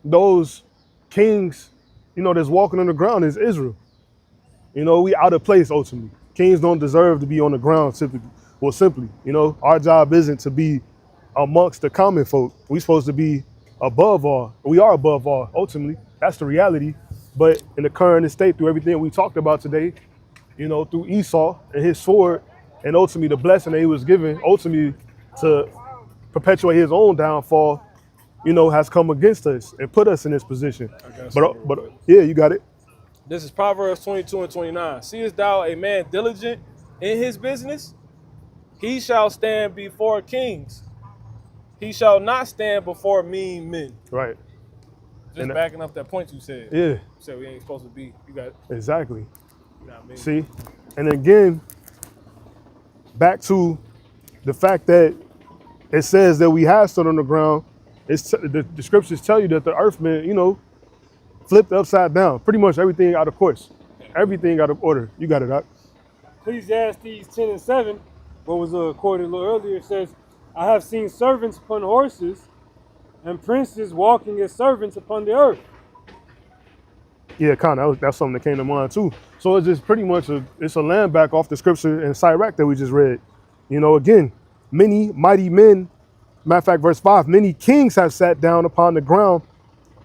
Speaker 1: those kings, that's walking on the ground is Israel. We out of place ultimately. Kings don't deserve to be on the ground simply. Our job isn't to be amongst the common folk. We're supposed to be above all. We are above all, ultimately. That's the reality. But in the current state, through everything we talked about today, through Esau and his sword, and ultimately the blessing that he was given, ultimately to perpetuate his own downfall, has come against us and put us in this position. But yeah, you got it.
Speaker 2: This is Proverbs 22 and 29. Seest thou a man diligent in his business? He shall stand before kings. He shall not stand before mean men.
Speaker 1: Right.
Speaker 2: Just backing up that point you said.
Speaker 1: Yeah.
Speaker 2: You said we ain't supposed to be. You got it.
Speaker 1: Exactly.
Speaker 2: You know what I mean?
Speaker 1: See? And again, back to the fact that it says that we have stood on the ground. The scriptures tell you that the earthmen, flipped upside down. Pretty much everything out of course. Everything out of order. You got it, Doc.
Speaker 4: Ecclesiastes 10 and 7, what was quoted a little earlier, says, I have seen servants upon horses and princes walking as servants upon the earth.
Speaker 1: Yeah, kind of. That's something that came to mind too. So it's just pretty much it's a land back off the scripture in Sirach that we just read. Again, many mighty men, matter of fact, verse 5, many kings have sat down upon the ground,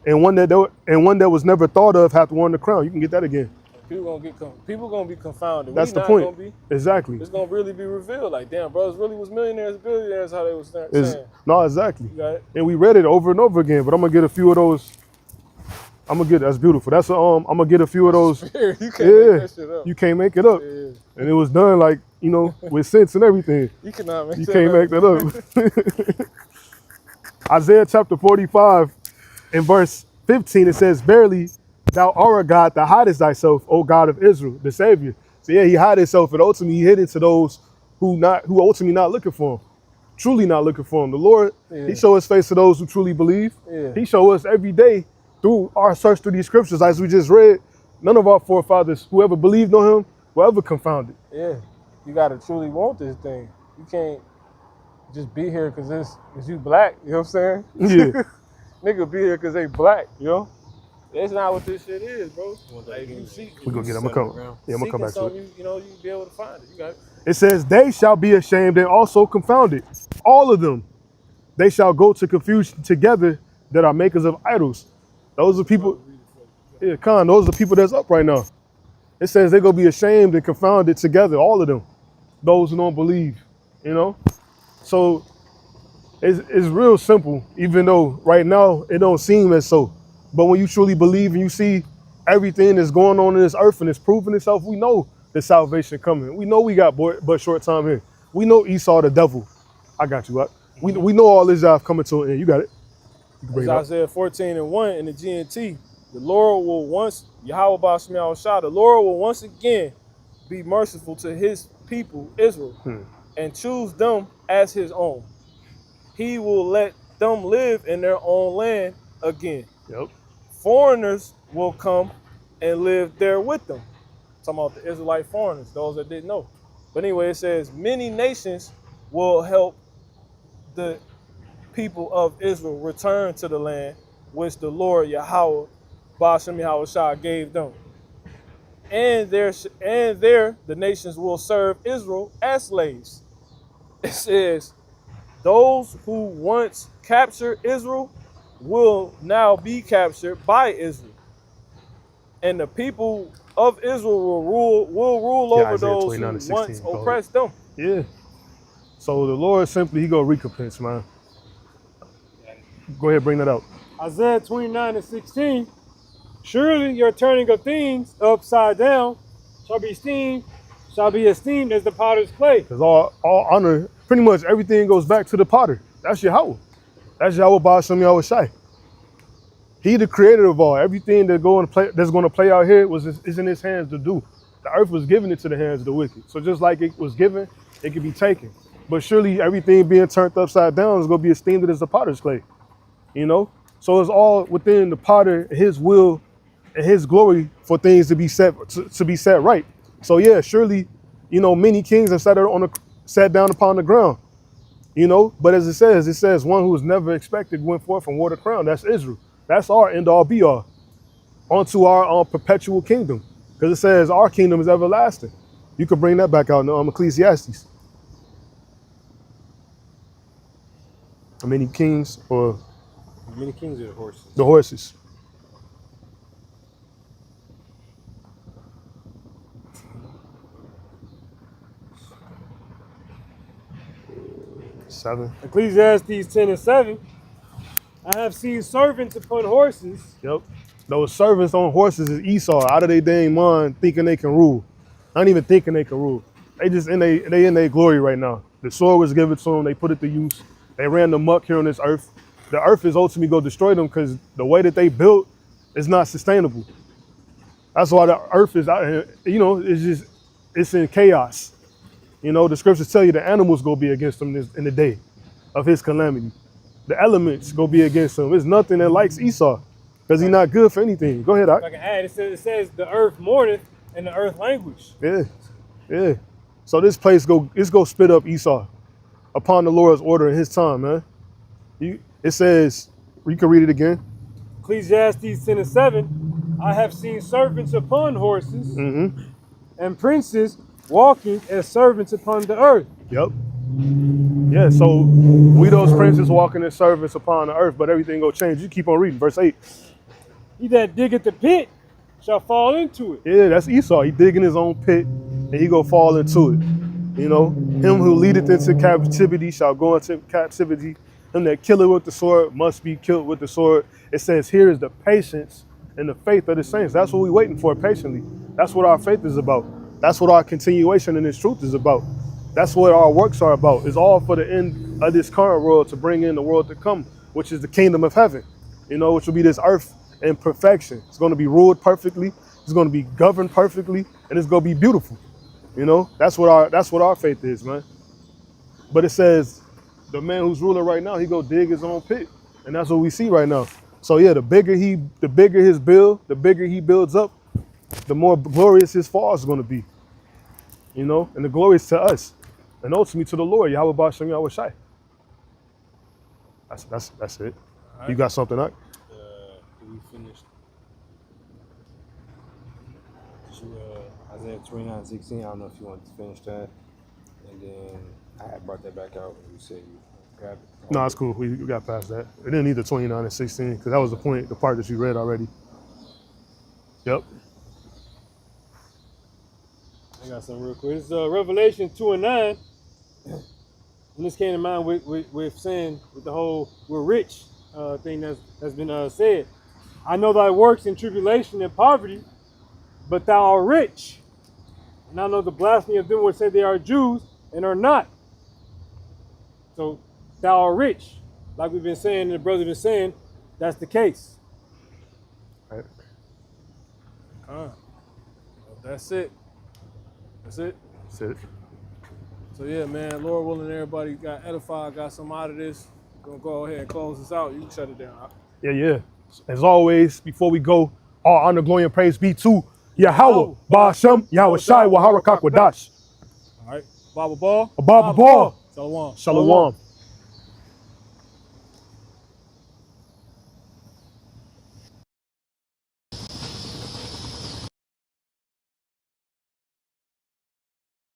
Speaker 1: and one that was never thought of hath worn the crown. You can get that again.
Speaker 2: People gonna be confounded.
Speaker 1: That's
Speaker 2: We
Speaker 1: the
Speaker 2: not
Speaker 1: point.
Speaker 2: Gonna be.
Speaker 1: Exactly.
Speaker 2: It's gonna really be revealed. Like, damn, brothers really was millionaires, billionaires, how they was saying.
Speaker 1: No, exactly.
Speaker 2: You got it?
Speaker 1: And we read it over and over again, but I'm gonna get a few of those. That's beautiful. I'm gonna get a few of those.
Speaker 2: You can't make that shit up.
Speaker 1: You can't make it up.
Speaker 2: Yeah.
Speaker 1: And it was done with sense and everything.
Speaker 2: You cannot make
Speaker 1: You
Speaker 2: that
Speaker 1: can't
Speaker 2: up.
Speaker 1: make that up. Isaiah chapter 45 and verse 15, it says, verily, thou art a God that hidest thyself, O God of Israel, the Savior. So yeah, he hid himself, and ultimately he hid it to those who ultimately not looking for him, truly not looking for him. The Lord, he show his face to those who truly believe.
Speaker 2: Yeah.
Speaker 1: He show us every day through our search through these scriptures, as we just read. None of our forefathers, whoever believed on him, were ever confounded.
Speaker 2: Yeah. You gotta truly want this thing. You can't just be here because you black, you know what I'm saying?
Speaker 1: Yeah.
Speaker 2: Nigga be here because they black, you know? That's not what this shit is, bro. Like, you seek,
Speaker 1: We're gonna get it. I'm gonna come. Yeah, I'm gonna come back to it.
Speaker 2: you be able to find it. You got it.
Speaker 1: It says, they shall be ashamed and also confounded. All of them. They shall go to confusion together that are makers of idols. Those are people, those are people that's up right now. It says they're gonna be ashamed and confounded together, all of them. Those who don't believe, So it's real simple, even though right now it don't seem as so. But when you truly believe and you see everything that's going on in this earth and it's proving itself, we know the salvation coming. We know we got but short time here. We know Esau the devil. I got you. We know all this stuff coming to an end. You got it. You can bring
Speaker 2: It's
Speaker 1: it up.
Speaker 2: Isaiah 14 and 1 in the GNT. The Lord will Yahweh Ba'Shemiah Shah, the Lord will once again be merciful to his people, Israel, and choose them as his own. He will let them live in their own land again.
Speaker 1: Yep.
Speaker 2: Foreigners will come and live there with them. Talking about the Israelite foreigners, those that didn't know. But anyway, it says, many nations will help the people of Israel return to the land which the Lord Yahweh Ba'Shem Yahweh Shah gave them. And there the nations will serve Israel as slaves. it says, those who once captured Israel will now be captured by Israel. And the people of Israel will rule
Speaker 1: Yeah,
Speaker 2: over
Speaker 1: Isaiah
Speaker 2: those
Speaker 1: 29
Speaker 2: who
Speaker 1: and 16,
Speaker 2: once
Speaker 1: go ahead.
Speaker 2: oppressed them.
Speaker 1: Yeah. So the Lord simply, he go recompense, man. Go ahead, bring that out.
Speaker 4: Isaiah 29 and 16. Surely your turning of things upside down shall be esteemed as the potter's clay.
Speaker 1: Because all honor, pretty much everything goes back to the potter. That's Yahweh. That's Yahweh Ba'ashem Yahweh Shai. He the creator of all. Everything that's going to play out here is in his hands to do. The earth was given into the hands of the wicked. So just like it was given, it could be taken. But surely everything being turned upside down is going to be esteemed as the potter's clay. You know? So it's all within the potter, his will, and his glory for things to be set right. So yeah, surely, you know, many kings have sat down upon the ground. You know, but as it says one who was never expected went forth and wore the crown. That's Israel. That's our end all be all. Onto our perpetual kingdom. Because it says our kingdom is everlasting. You can bring that back out in Ecclesiastes. How many kings or
Speaker 3: Many kings are the horses.
Speaker 1: the horses? Seven.
Speaker 4: Ecclesiastes 10 and 7. I have seen servants upon horses.
Speaker 1: Yep. Those servants on horses is Esau, out of their dang mind, thinking they can rule. Not even thinking they can rule. They just in their glory right now. The sword was given to them. They put it to use. They ran the muck here on this earth. The earth is ultimately going to destroy them because the way that they built is not sustainable. That's why the earth is out here. You know, it's in chaos. You know, the scriptures tell you the animals go be against them in the day of his calamity. The elements go be against him. There's nothing that likes Esau because he's not good for anything. Go ahead,
Speaker 4: If I can add, it says the earth mourneth and the earth languish.
Speaker 1: Yeah, yeah. So this place it's go spit up Esau upon the Lord's order in his time, man. It says, you can read it again.
Speaker 4: Ecclesiastes 10 and 7. I have seen servants upon horses and princes walking as servants upon the earth.
Speaker 1: Yep. Yeah, so we those princes walking as servants upon the earth, but everything go change. You keep on reading, verse 8.
Speaker 4: He that diggeth the pit shall fall into it.
Speaker 1: Yeah, that's Esau. He digging his own pit and he go fall into it. You know, him who leadeth into captivity shall go into captivity. Him that killeth with the sword must be killed with the sword. It says here is the patience and the faith of the saints. That's what we're waiting for patiently. That's what our faith is about. That's what our continuation in this truth is about. That's what our works are about. It's all for the end of this current world to bring in the world to come, which is the kingdom of heaven, you know, which will be this earth in perfection. It's going to be ruled perfectly. It's going to be governed perfectly, and it's going to be beautiful. You know, that's what our faith is, man. But it says the man who's ruling right now, he go dig his own pit, and that's what we see right now. So yeah, the bigger his build, the bigger he builds up, the more glorious his fall is going to be. You know, and the glory is to us, and ultimately to the Lord, Yahweh Ba'ashem Yahweh Shai. That's it. Right. You got something up?
Speaker 3: We finished. Isaiah 29:16. I don't know if you want to finish that, and then I had brought that back out when you said you grabbed it.
Speaker 1: No, it's cool. We got past that. It didn't need the 29 and 16 because that was the part that you read already. Yep.
Speaker 4: I got something real quick. It's Revelation 2 and 9. And this came to mind with saying with the whole we're rich thing that's been said. I know thy works in tribulation and poverty, but thou art rich. And I know the blasphemy of them which say they are Jews and are not. So thou art rich. Like we've been saying, and the brother's been saying, that's the case.
Speaker 1: Right.
Speaker 2: Well, that's it. That's it.
Speaker 1: That's it.
Speaker 2: So yeah, man, Lord willing, everybody got edified, got some out of this. Gonna go ahead and close this out. You can shut it down.
Speaker 1: Yeah. As always, before we go, all honor, glory, and praise be to Yahweh, Ba'ashem, Yahweh Shai, Waharakak Wadash.
Speaker 2: All right. Baba Ball.
Speaker 1: Baba Ball.
Speaker 2: Shalom.
Speaker 1: Shalom.